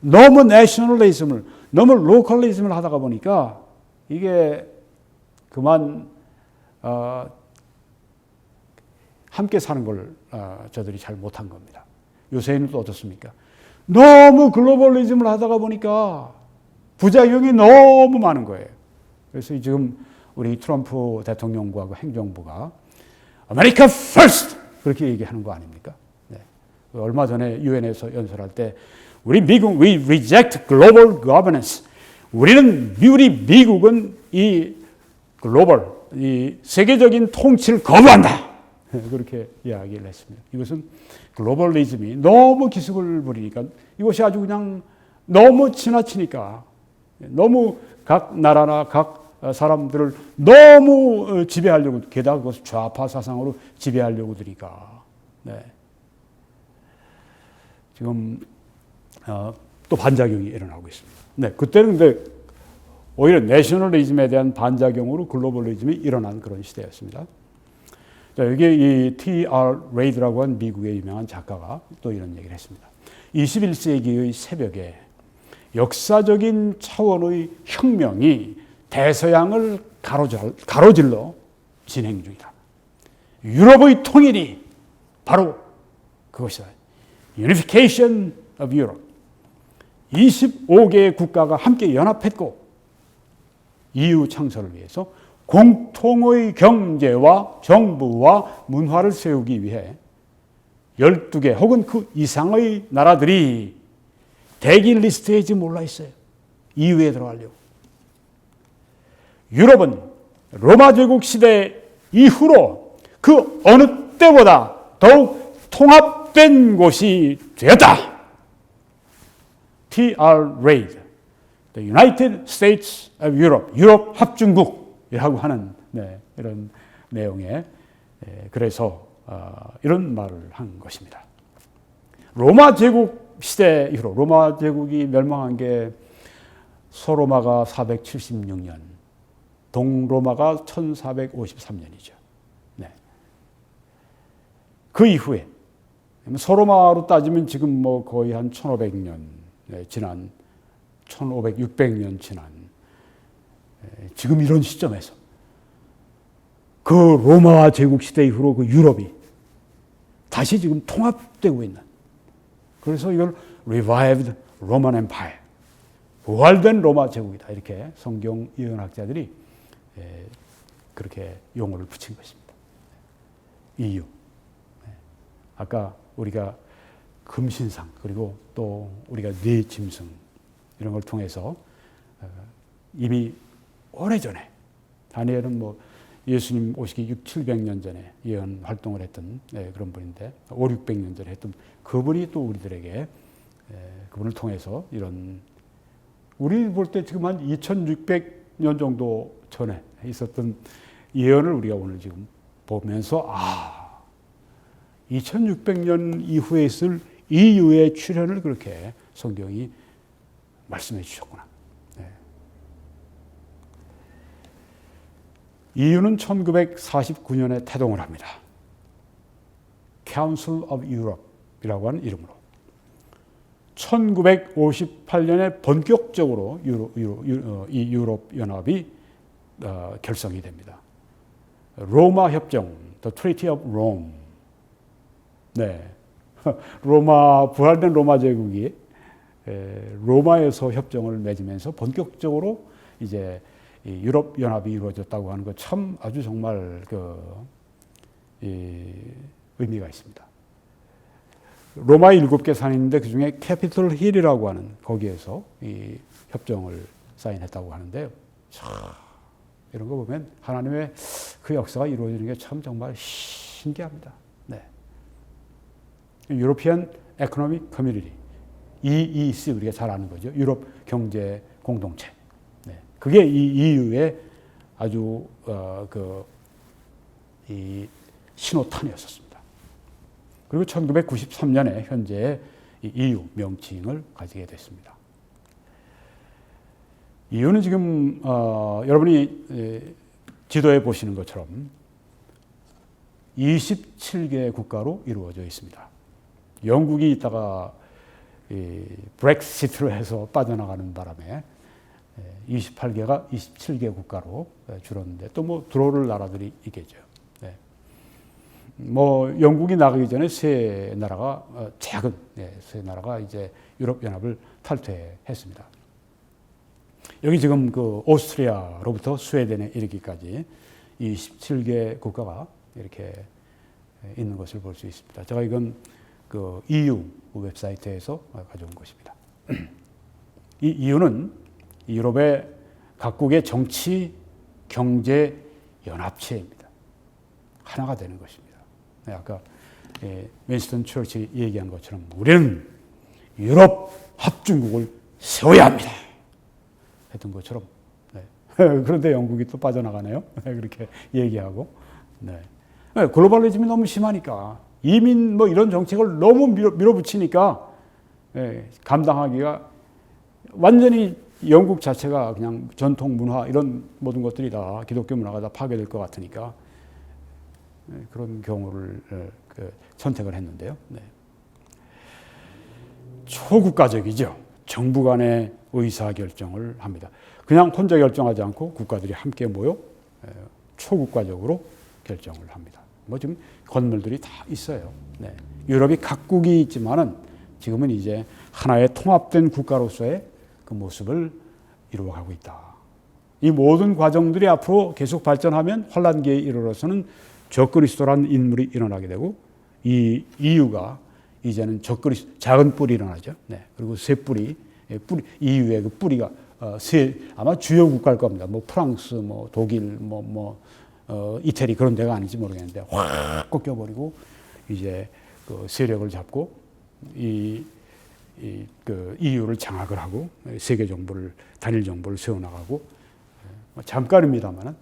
너무 내셔널리즘을, 너무 로컬리즘을 하다가 보니까 이게 그만 함께 사는 걸 저들이 잘 못한 겁니다. 요새는 또 어떻습니까? 너무 글로벌리즘을 하다가 보니까 부작용이 너무 많은 거예요. 그래서 지금 우리 트럼프 대통령과 그 행정부가 아메리카 퍼스트 그렇게 얘기하는 거 아닙니까? 네. 얼마 전에 유엔에서 연설할 때 우리 미국 we reject global governance. 우리 미국은 이 글로벌 이 세계적인 통치를 거부한다. 그렇게 이야기를 했습니다. 이것은 글로벌리즘이 너무 기승을 부리니까 이것이 아주 그냥 너무 지나치니까 너무 각 나라나 각 사람들을 너무 지배하려고 게다가 그것을 좌파 사상으로 지배하려고 드니까 네. 지금 또 반작용이 일어나고 있습니다. 네, 그때는 근데 오히려 내셔널리즘에 대한 반작용으로 글로벌리즘이 일어난 그런 시대였습니다. 자, 여기 이 T.R. 레이드라고 하는 미국의 유명한 작가가 또 이런 얘기를 했습니다. 21세기의 새벽에 역사적인 차원의 혁명이 대서양을 가로질러 진행 중이다. 유럽의 통일이 바로 그것이다. Unification of Europe. 25개의 국가가 함께 연합했고 EU 창설을 위해서 공통의 경제와 정부와 문화를 세우기 위해 12개 혹은 그 이상의 나라들이 대기 리스트에 지금 올라 있어요. EU에 들어가려고. 유럽은 로마 제국 시대 이후로 그 어느 때보다 더욱 통합된 곳이 되었다. T.R. Reid, The United States of Europe, 유럽 합중국이라고 하는 이런 내용에 그래서 이런 말을 한 것입니다. 로마 제국 시대 이후로 로마 제국이 멸망한 게 소로마가 476년, 동로마가 1453년이죠. 네. 그 이후에 소로마로 따지면 지금 뭐 거의 한 1500년 지난 1500, 600년 지난 지금 이런 시점에서 그 로마 제국 시대 이후로 그 유럽이 다시 지금 통합되고 있는 그래서 이걸 Revived Roman Empire 부활된 로마 제국이다 이렇게 성경 예언학자들이 그렇게 용어를 붙인 것입니다. EU 아까 우리가 금신상 그리고 또 우리가 뇌짐승 이런 걸 통해서 이미 오래전에 다니엘은 뭐 예수님 오시기 6, 700년 전에 예언 활동을 했던 그런 분인데 5, 600년 전에 했던 그분이 또 우리들에게 그분을 통해서 이런 우리 볼 때 지금 한 2600년 정도 전에 있었던 예언을 우리가 오늘 지금 보면서 2600년 이후에 있을 EU의 출현을 그렇게 성경이 말씀해 주셨구나. 네. EU는 1949년에 태동을 합니다. Council of Europe이라고 하는 이름으로. 1958년에 본격적으로 이 유럽 연합이 결성이 됩니다. 로마 협정, The Treaty of Rome. 네. 부활된 로마 제국이 로마에서 협정을 맺으면서 본격적으로 이제 유럽 연합이 이루어졌다고 하는 것 참 아주 정말 의미가 있습니다. 로마에 7개 산이 있는데 그 중에 캐피톨 힐이라고 하는 거기에서 이 협정을 사인했다고 하는데요. 이런 거 보면 하나님의 그 역사가 이루어지는 게 참 정말 신기합니다. 네. 유로피안 에코노믹 커뮤니티 EEC 우리가 잘 아는 거죠. 유럽 경제 공동체. 네. 그게 이 EU의 아주 이 신호탄이었습니다. 그리고 1993년에 현재 EU 명칭을 가지게 됐습니다. EU는 지금 여러분이 지도에 보시는 것처럼 27개 국가로 이루어져 있습니다. 영국이 있다가 브렉시트를 해서 빠져나가는 바람에 28개가 27개 국가로 줄었는데 또 뭐 들어올 나라들이 있겠죠. 네. 뭐 영국이 나가기 전에 세 나라가 작은 세 나라가 이제 유럽 연합을 탈퇴했습니다. 여기 지금 그 오스트리아로부터 스웨덴에 이르기까지 이 17개 국가가 이렇게 있는 것을 볼 수 있습니다. 제가 이건 그 EU 웹사이트에서 가져온 것입니다. 이 EU는 유럽의 각국의 정치, 경제 연합체입니다. 하나가 되는 것입니다. 아까 윈스턴 처칠이 얘기한 것처럼 우리는 유럽 합중국을 세워야 합니다. 했던 것처럼. 네. 그런데 영국이 또 빠져나가네요. 그렇게 얘기하고. 네. 글로벌리즘이 너무 심하니까 이민 뭐 이런 정책을 너무 밀어붙이니까 감당하기가 완전히 영국 자체가 그냥 전통 문화 이런 모든 것들이 다 기독교 문화가 다 파괴될 것 같으니까 그런 경우를 선택을 했는데요. 네. 초국가적이죠. 정부 간의 의사결정을 합니다. 그냥 혼자 결정하지 않고 국가들이 함께 모여 초국가적으로 결정을 합니다. 뭐 지금 건물들이 다 있어요. 네. 유럽이 각국이 있지만은 지금은 이제 하나의 통합된 국가로서의 그 모습을 이루어가고 있다. 이 모든 과정들이 앞으로 계속 발전하면 환란기에 이르러서는 적그리스도라는 인물이 일어나게 되고 이 EU가 이제는 작은 뿔이 일어나죠. 네. 그리고 새 뿔이 EU의 그 뿌리가 아마 주요 국가일 겁니다. 뭐 프랑스, 뭐 독일, 이태리 그런 데가 아닌지 모르겠는데 확 꺾여버리고 이제 그 세력을 잡고 그 EU를 장악을 하고 세계 정부를 단일 정부를 세워나가고 잠깐입니다만은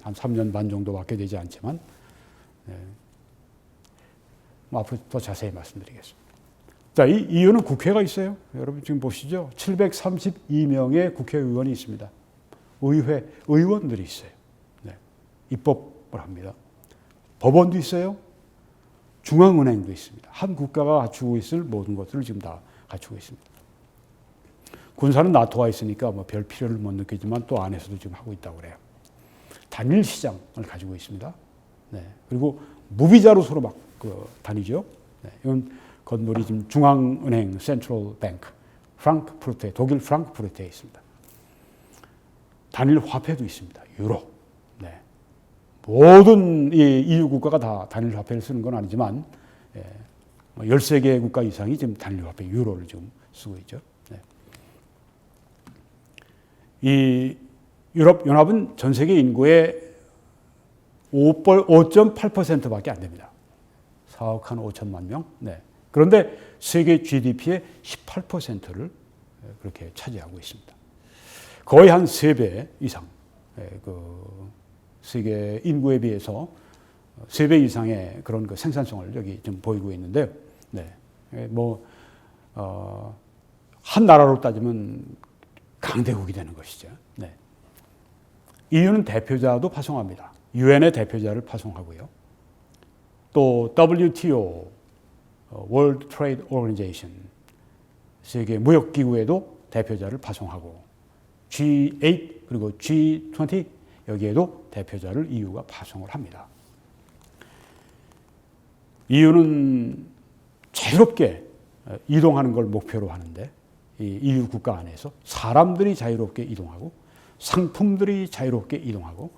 한 3년 반 정도밖에 되지 않지만 앞으로 더 자세히 말씀드리겠습니다. 자, 이 EU는 국회가 있어요. 여러분 지금 보시죠. 732명의 국회의원이 있습니다. 의원들이 있어요. 네. 입법을 합니다. 법원도 있어요. 중앙은행도 있습니다. 한 국가가 갖추고 있을 모든 것들을 지금 다 갖추고 있습니다. 군사는 나토가 있으니까 뭐 별 필요를 못 느끼지만 또 안에서도 지금 하고 있다고 그래요. 단일 시장을 가지고 있습니다. 네. 그리고 무비자로 서로 막 다니죠. 네. 이건 건물이 지금 중앙은행 센트럴 뱅크 프랑크푸르트에 독일 프랑크푸르트에 있습니다. 단일 화폐도 있습니다. 유로. 네. 모든 이 EU 국가가 다 단일 화폐를 쓰는 건 아니지만 13개 국가 이상이 지금 단일 화폐 유로를 지금 쓰고 있죠. 네. 이 유럽 연합은 전 세계 인구의 5.8%밖에 안 됩니다. 4억 한 5천만 명. 네. 그런데 세계 GDP의 18%를 그렇게 차지하고 있습니다. 거의 한 3배 이상, 그 세계 인구에 비해서 3배 이상의 그런 그 생산성을 여기 좀 보이고 있는데요. 네. 한 나라로 따지면 강대국이 되는 것이죠. 네. EU는 대표자도 파송합니다. 유엔의 대표자를 파송하고요. 또 WTO, World Trade Organization, 세계 무역기구에도 대표자를 파송하고 G8 그리고 G20 여기에도 대표자를 EU가 파송을 합니다. EU는 자유롭게 이동하는 걸 목표로 하는데 이 EU 국가 안에서 사람들이 자유롭게 이동하고 상품들이 자유롭게 이동하고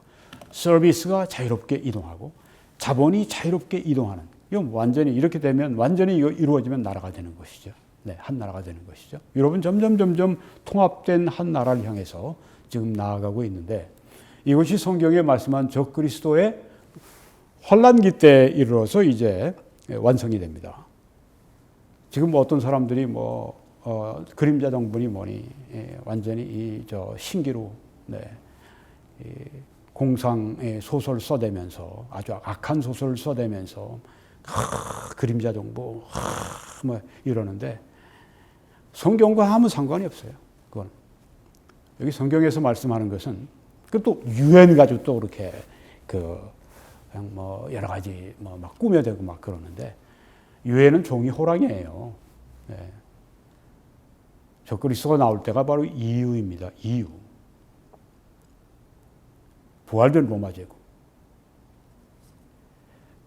서비스가 자유롭게 이동하고 자본이 자유롭게 이동하는 이건 완전히 이렇게 되면 완전히 이루어지면 나라가 되는 것이죠. 네, 한 나라가 되는 것이죠. 유럽은 점점 통합된 한 나라를 향해서 지금 나아가고 있는데 이것이 성경에 말씀한 적그리스도의 환란기 때에 이르러서 이제 완성이 됩니다. 지금 어떤 사람들이 그림자 정분이 뭐니 완전히 신기루 공상의 소설 써대면서 아주 악한 소설을 써대면서 그림자 정부 이러는데 성경과 아무 상관이 없어요. 그건 여기 성경에서 말씀하는 것은 그 또 유엔 가지고 또 그렇게 그냥 여러 가지 막 꾸며대고 막 그러는데 유엔은 종이 호랑이에요. 네. 적그리스도가 나올 때가 바로 EU입니다. EU. 부활된 로마 제국.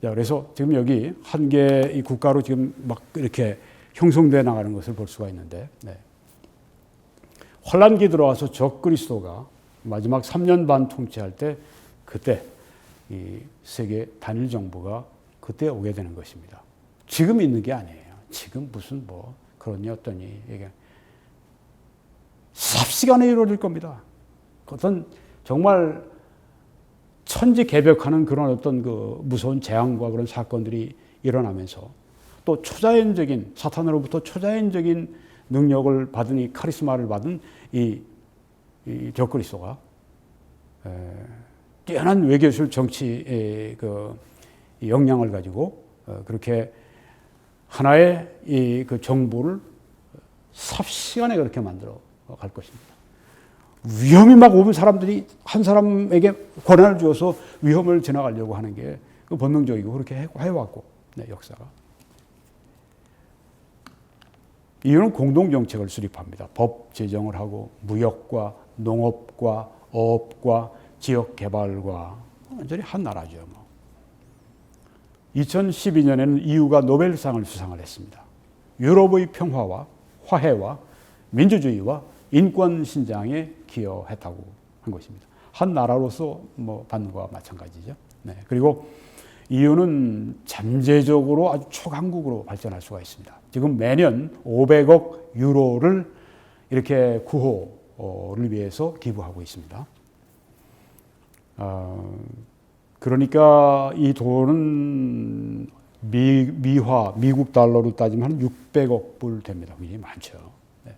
자, 그래서 지금 여기 한 개의 국가로 지금 막 이렇게 형성돼 나가는 것을 볼 수가 있는데, 네. 환란기 들어와서 적그리스도가 마지막 3년 반 통치할 때, 그때 이 세계 단일 정부가 그때 오게 되는 것입니다. 지금 있는 게 아니에요. 지금 무슨 뭐 그러니 어떠니 이게 삽시간에 이루어질 겁니다. 어떤 정말 천지개벽하는 그런 어떤 그 무서운 재앙과 그런 사건들이 일어나면서 또 초자연적인 사탄으로부터 초자연적인 능력을 받은 이 카리스마를 받은 이 적그리스도가 뛰어난 외교술 정치의 그 역량을 가지고 그렇게 하나의 이 그 정부를 삽시간에 그렇게 만들어 갈 것입니다. 위험이 막 오면 사람들이 한 사람에게 권한을 주어서 위험을 지나가려고 하는 게 본능적이고 그렇게 해왔고, 네, 역사가. 이유는 공동정책을 수립합니다. 법 제정을 하고 무역과 농업과 어업과 지역개발과 완전히 한 나라죠. 2012년에는 EU가 노벨상을 수상을 했습니다. 유럽의 평화와 화해와 민주주의와 인권 신장에 기여했다고 한 것입니다. 한 나라로서 뭐 받는 거와 마찬가지죠. 네. 그리고 EU는 잠재적으로 아주 초강국으로 발전할 수가 있습니다. 지금 매년 500억 유로를 이렇게 구호를 위해서 기부하고 있습니다. 그러니까 이 돈은 미국 달러로 따지면 한 600억 불 됩니다. 굉장히 많죠. 네.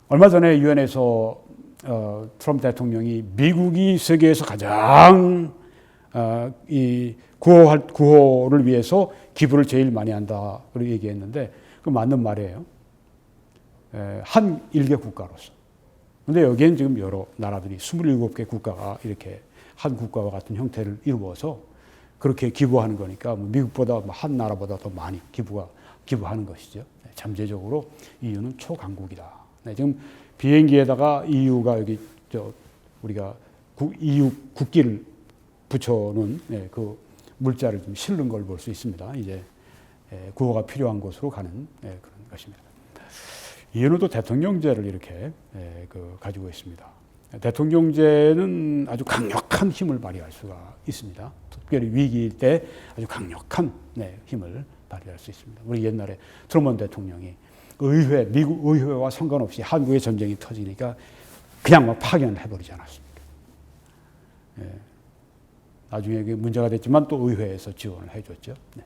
얼마 전에 유엔에서 트럼프 대통령이 미국이 세계에서 가장 이 구호를 위해서 기부를 제일 많이 한다 그렇게 얘기했는데 그 맞는 말이에요. 한 일개 국가로서. 그런데 여기엔 지금 여러 나라들이 27개 국가가 이렇게 한 국가와 같은 형태를 이루어서 그렇게 기부하는 거니까 미국보다 한 나라보다 더 많이 기부하는 것이죠. 잠재적으로 EU는 초강국이다. 네, 지금 비행기에다가 EU가 여기 우리가 EU 국기를 붙여놓은 그 물자를 좀 실는 걸 볼 수 있습니다. 이제 구호가 필요한 곳으로 가는 그런 것입니다. EU는 또 대통령제를 이렇게 가지고 있습니다. 대통령제는 아주 강력한 힘을 발휘할 수가 있습니다. 특별히 위기일 때 아주 강력한 힘을 발휘할 수 있습니다. 우리 옛날에 트루먼 대통령이 미국 의회와 상관없이 한국의 전쟁이 터지니까 그냥 막 파견을 해버리지 않았습니까? 나중에 문제가 됐지만 또 의회에서 지원을 해줬죠. 네.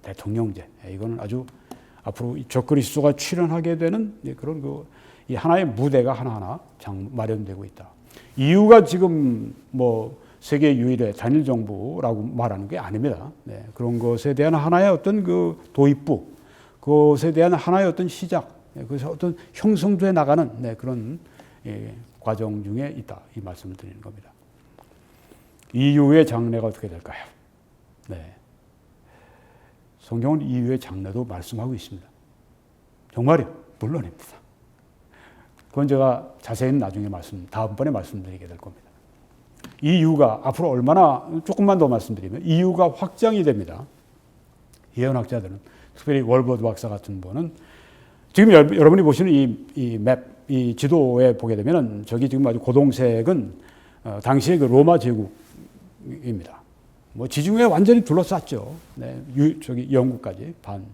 대통령제. 이거는 아주 앞으로 적그리스도가 출현하게 되는 그런 이 하나의 무대가 하나하나 마련되고 있다. EU가 지금 뭐 세계 유일의 단일 정부라고 말하는 게 아닙니다. 네. 그런 것에 대한 하나의 어떤 그 도입부, 그것에 대한 하나의 어떤 시작, 그래서 어떤 형성돼 나가는 그런 과정 중에 있다. 이 말씀을 드리는 겁니다. EU의 장래가 어떻게 될까요? 네. 성경은 EU의 장래도 말씀하고 있습니다. 정말요? 물론입니다. 그건 제가 자세히는 나중에 다음번에 말씀드리게 될 겁니다. EU가 앞으로 얼마나, 조금만 더 말씀드리면 EU가 확장이 됩니다. 예언학자들은, 특별히 월버드 박사 같은 분은 지금 여러분이 보시는 이 지도에 보게 되면은 저기 지금 아주 고동색은 당시의 그 로마 제국입니다. 뭐 지중해 완전히 둘러쌌죠. 네, 저기 영국까지 반.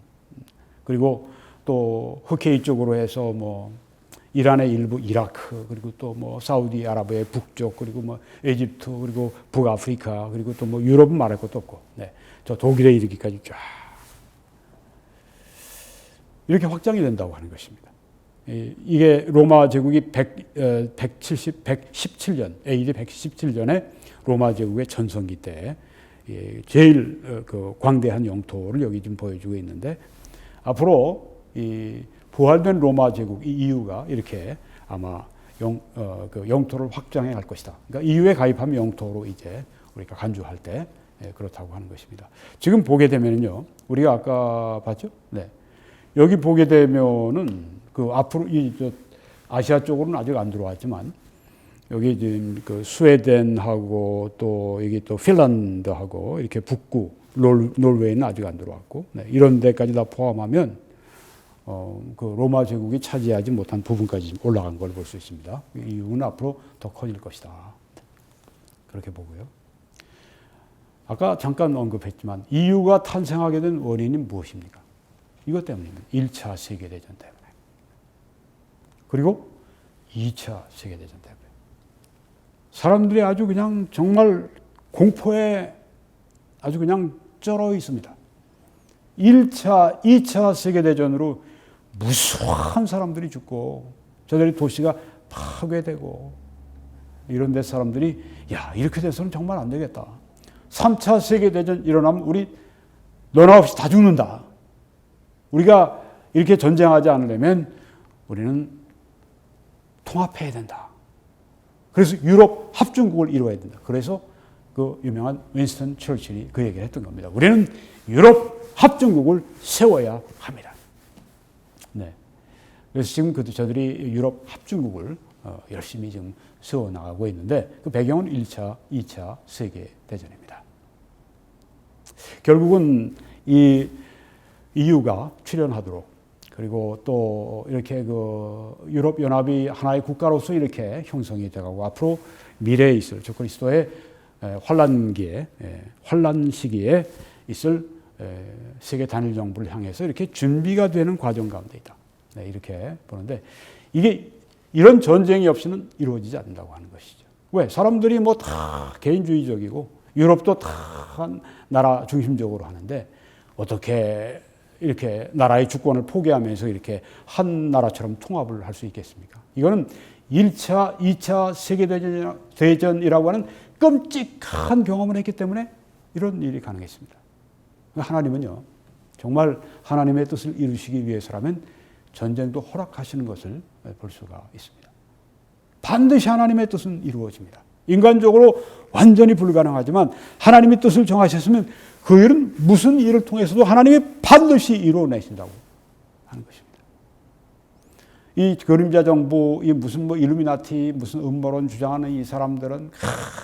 그리고 또 흑해 이쪽으로 해서 뭐 이란의 일부, 이라크, 그리고 또 뭐 사우디아라비아의 북쪽, 그리고 뭐 에집트, 그리고 북아프리카, 그리고 또 뭐 유럽은 말할 것도 없고, 네, 저 독일에 이르기까지 쫙 이렇게 확장이 된다고 하는 것입니다. 이게 로마 제국이 117년, AD 117년에 로마 제국의 전성기 때 제일 그 광대한 영토를 여기 지금 보여주고 있는데, 앞으로 이 부활된 로마 제국, 이 EU가 이렇게 아마 그 영토를 확장해 갈 것이다. 그러니까 EU에 가입하면 영토로 이제 우리가 간주할 때 그렇다고 하는 것입니다. 지금 보게 되면요, 우리가 아까 봤죠? 네. 여기 보게 되면은 그 앞으로 아시아 쪽으로는 아직 안 들어왔지만 여기 지금 그 스웨덴하고 또 여기 또 핀란드하고 이렇게 북구 노르웨이는 아직 안 들어왔고 이런 데까지 다 포함하면 그 로마 제국이 차지하지 못한 부분까지 올라간 걸 볼 수 있습니다. 이유는 앞으로 더 커질 것이다. 그렇게 보고요. 아까 잠깐 언급했지만 EU가 탄생하게 된 원인이 무엇입니까? 이것 때문입니다. 1차 세계대전 때문에. 그리고 2차 세계대전 때문에. 사람들이 아주 그냥 정말 공포에 아주 그냥 쩔어 있습니다. 1차, 2차 세계대전으로 무수한 사람들이 죽고 저들의 도시가 파괴되고 이런 데 사람들이 야 이렇게 돼서는 정말 안 되겠다. 3차 세계대전 일어나면 우리 너나 없이 다 죽는다. 우리가 이렇게 전쟁하지 않으려면 우리는 통합해야 된다. 그래서 유럽 합중국을 이루어야 된다. 그래서 그 유명한 윈스턴 처칠이 그 얘기를 했던 겁니다. 우리는 유럽 합중국을 세워야 합니다. 네. 그래서 지금 저들이 유럽 합중국을 열심히 지금 세워나가고 있는데 그 배경은 1차, 2차 세계대전입니다. 결국은 이 EU가 출연하도록 그리고 또 이렇게 그 유럽 연합이 하나의 국가로서 이렇게 형성이 되고 앞으로 미래에 있을 즉 그리스도의 환란기에 환란 시기에 있을 세계 단일 정부를 향해서 이렇게 준비가 되는 과정 가운데 있다. 네, 이렇게 보는데 이게 이런 전쟁이 없이는 이루어지지 않는다고 하는 것이죠. 왜? 사람들이 뭐 다 개인주의적이고 유럽도 다 나라 중심적으로 하는데 어떻게 이렇게 나라의 주권을 포기하면서 이렇게 한 나라처럼 통합을 할 수 있겠습니까? 이거는 1차, 2차 세계대전이라고 하는 끔찍한 경험을 했기 때문에 이런 일이 가능했습니다. 하나님은요, 정말 하나님의 뜻을 이루시기 위해서라면 전쟁도 허락하시는 것을 볼 수가 있습니다. 반드시 하나님의 뜻은 이루어집니다. 인간적으로 완전히 불가능하지만 하나님의 뜻을 정하셨으면 그 일은 무슨 일을 통해서도 하나님이 반드시 이루어내신다고 하는 것입니다. 이 그림자 정부, 이 무슨 뭐 일루미나티, 무슨 음모론 주장하는 이 사람들은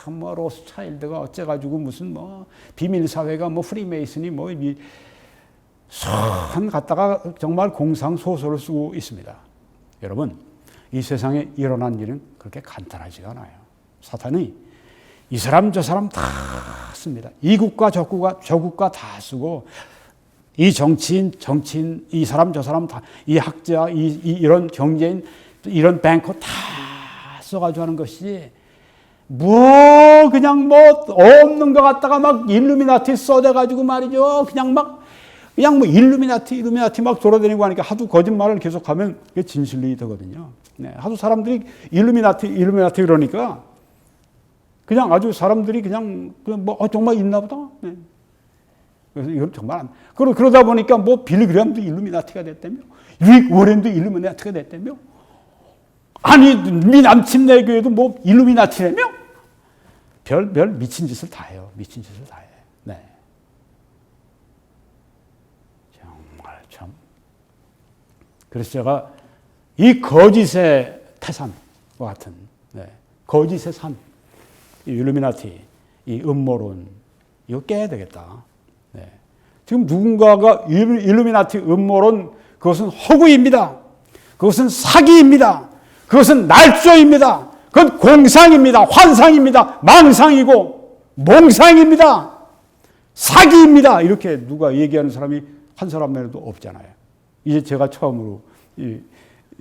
뭐 로스차일드가 어째가지고 무슨 뭐 비밀 사회가 뭐 프리메이슨이 뭐 선 갖다가 정말 공상 소설을 쓰고 있습니다. 여러분, 이 세상에 일어난 일은 그렇게 간단하지가 않아요. 사탄이 이 사람 저 사람 다 씁니다. 이 국가 저 국가 다 쓰고 이 정치인 이 사람 저 사람 다 이 학자 이런 경제인 이런 뱅커 다 써가지고 하는 것이지 뭐 그냥 뭐 없는 것 같다가 막 일루미나티 써대가지고 말이죠. 그냥 뭐 일루미나티 막 돌아다니고 하니까 하도 거짓말을 계속하면 그게 진실이 되거든요. 네, 하도 사람들이 일루미나티 그러니까 그냥 아주 사람들이 그냥 뭐 정말 있나 보다. 네. 그래서 이건 정말 그러다 보니까 뭐 빌리그램도 일루미나티가 됐다며, 릭 워렌도 일루미나티가 됐다며, 아니 미남침내 교회도 뭐 일루미나티라며, 별 미친 짓을 다 해요. 미친 짓을 다 해. 네. 정말 참. 그래서 제가 이 거짓의 태산과 같은 거짓의 산, 이 일루미나티, 이 음모론 이거 깨야 되겠다. 네. 지금 누군가가 일루미나티 음모론 그것은 허구입니다. 그것은 사기입니다. 그것은 날조입니다. 그건 공상입니다. 환상입니다. 망상이고 몽상입니다. 사기입니다. 이렇게 누가 얘기하는 사람이 한 사람이라도 없잖아요. 이제 제가 처음으로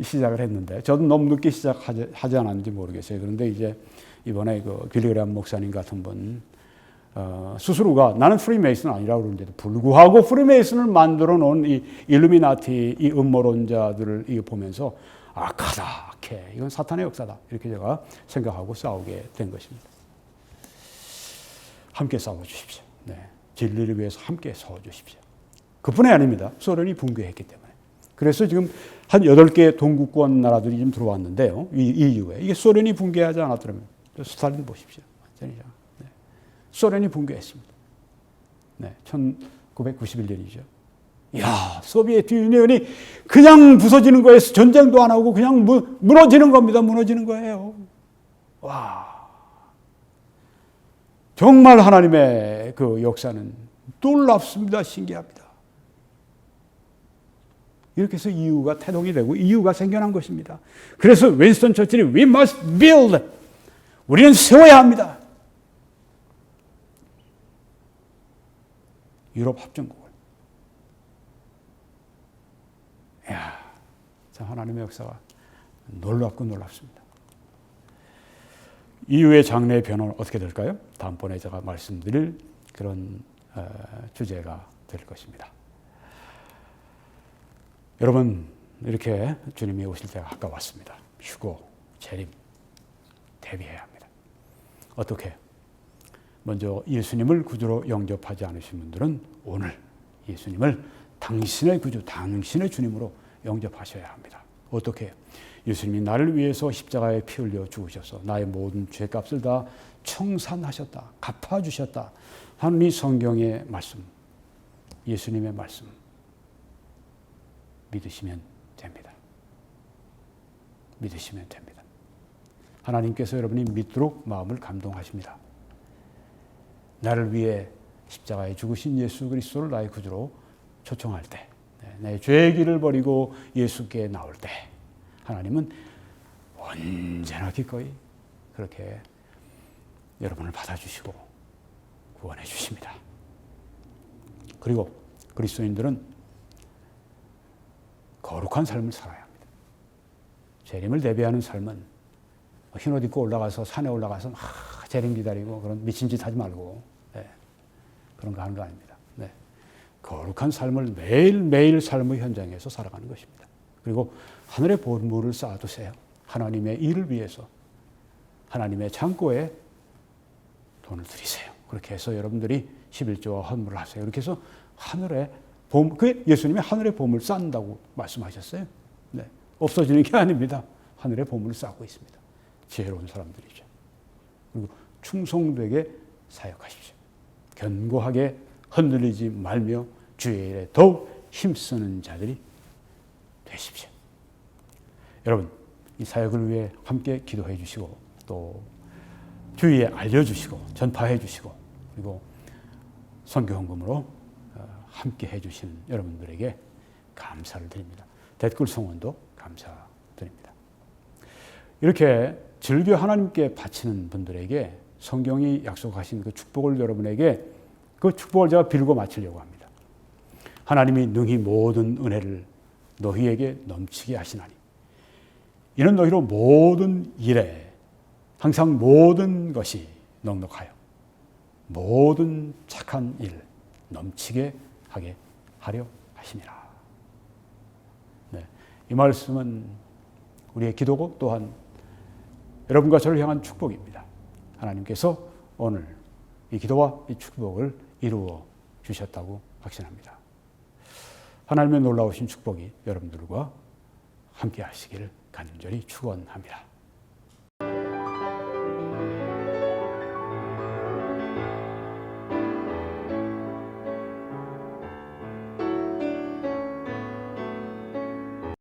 시작을 했는데 저도 너무 늦게 시작하지 않았는지 모르겠어요. 그런데 이제 이번에 그 빌리그램 목사님 같은 분 스스로가 나는 프리메이슨 아니라고 그러는데도 불구하고 프리메이슨을 만들어 놓은 이 일루미나티 이 음모론자들을 보면서 악하다, 악해. 이건 사탄의 역사다. 이렇게 제가 생각하고 싸우게 된 것입니다. 함께 싸워주십시오. 네. 진리를 위해서 함께 싸워주십시오. 그뿐이 아닙니다. 소련이 붕괴했기 때문에. 그래서 지금 한 8개 동구권 나라들이 지금 들어왔는데요. EU에. 이게 소련이 붕괴하지 않았더라면 스탈린 보십시오. 완전히. 네. 소련이 붕괴했습니다. 네. 1991년이죠. 야, 소비에트 유니언이 그냥 부서지는 거예요. 전쟁도 안 하고 그냥 무너지는 겁니다. 무너지는 거예요. 와, 정말 하나님의 그 역사는 놀랍습니다. 신기합니다. 이렇게 해서 이유가 태동이 되고 이유가 생겨난 것입니다. 그래서 윈스턴 처칠이 We must build. 우리는 세워야 합니다. 유럽 합중국을. 이야, 참 하나님의 역사가 놀랍고 놀랍습니다. 이후의 장래의 변화는 어떻게 될까요? 다음번에 제가 말씀드릴 그런 주제가 될 것입니다. 여러분, 이렇게 주님이 오실 때가 가까웠습니다. 휴고, 재림, 대비해야 합니다. 어떻게? 먼저 예수님을 구주로 영접하지 않으신 분들은 오늘 예수님을 당신의 구주, 당신의 주님으로 영접하셔야 합니다. 어떻게? 예수님이 나를 위해서 십자가에 피 흘려 죽으셔서 나의 모든 죄값을 다 청산하셨다, 갚아주셨다 하는 이 성경의 말씀, 예수님의 말씀 믿으시면 됩니다. 믿으시면 됩니다. 하나님께서 여러분이 믿도록 마음을 감동하십니다. 나를 위해 십자가에 죽으신 예수 그리스도를 나의 구주로 초청할 때, 내 죄의 길을 버리고 예수께 나올 때 하나님은 언제나 기꺼이 그렇게 여러분을 받아주시고 구원해 주십니다. 그리고 그리스도인들은 거룩한 삶을 살아야 합니다. 재림을 대비하는 삶은 흰옷 입고 올라가서 산에 올라가서 막 재림 기다리고 그런 미친 짓 하지 말고 그런 거 하는 거 아닙니다. 거룩한 삶을 매일매일 삶의 현장에서 살아가는 것입니다. 그리고 하늘의 보물을 쌓아두세요. 하나님의 일을 위해서 하나님의 창고에 돈을 들이세요. 그렇게 해서 여러분들이 11조와 헌물을 하세요. 그렇게 해서 하늘의 보물, 그 예수님이 하늘의 보물 쌓는다고 말씀하셨어요. 없어지는 게 아닙니다. 하늘의 보물을 쌓고 있습니다. 지혜로운 사람들이죠. 그리고 충성되게 사역하십시오. 견고하게 흔들리지 말며 주의 일에 더욱 힘쓰는 자들이 되십시오. 여러분, 이 사역을 위해 함께 기도해 주시고 또 주위에 알려주시고 전파해 주시고 그리고 선교 헌금으로 함께 해주시는 여러분들에게 감사를 드립니다. 댓글 성원도 감사드립니다. 이렇게 즐겨 하나님께 바치는 분들에게 성경이 약속하신 그 축복을 여러분에게 그 축복을 제가 빌고 마치려고 합니다. 하나님이 능히 모든 은혜를 너희에게 넘치게 하시나니 이는 너희로 모든 일에 항상 모든 것이 넉넉하여 모든 착한 일 넘치게 하게 하려 하심이라. 이 말씀은 우리의 기도고 또한 여러분과 저를 향한 축복입니다. 하나님께서 오늘 이 기도와 이 축복을 이루어 주셨다고 확신합니다. 하나님의 놀라우신 축복이 여러분들과 함께 하시기를 간절히 축원합니다.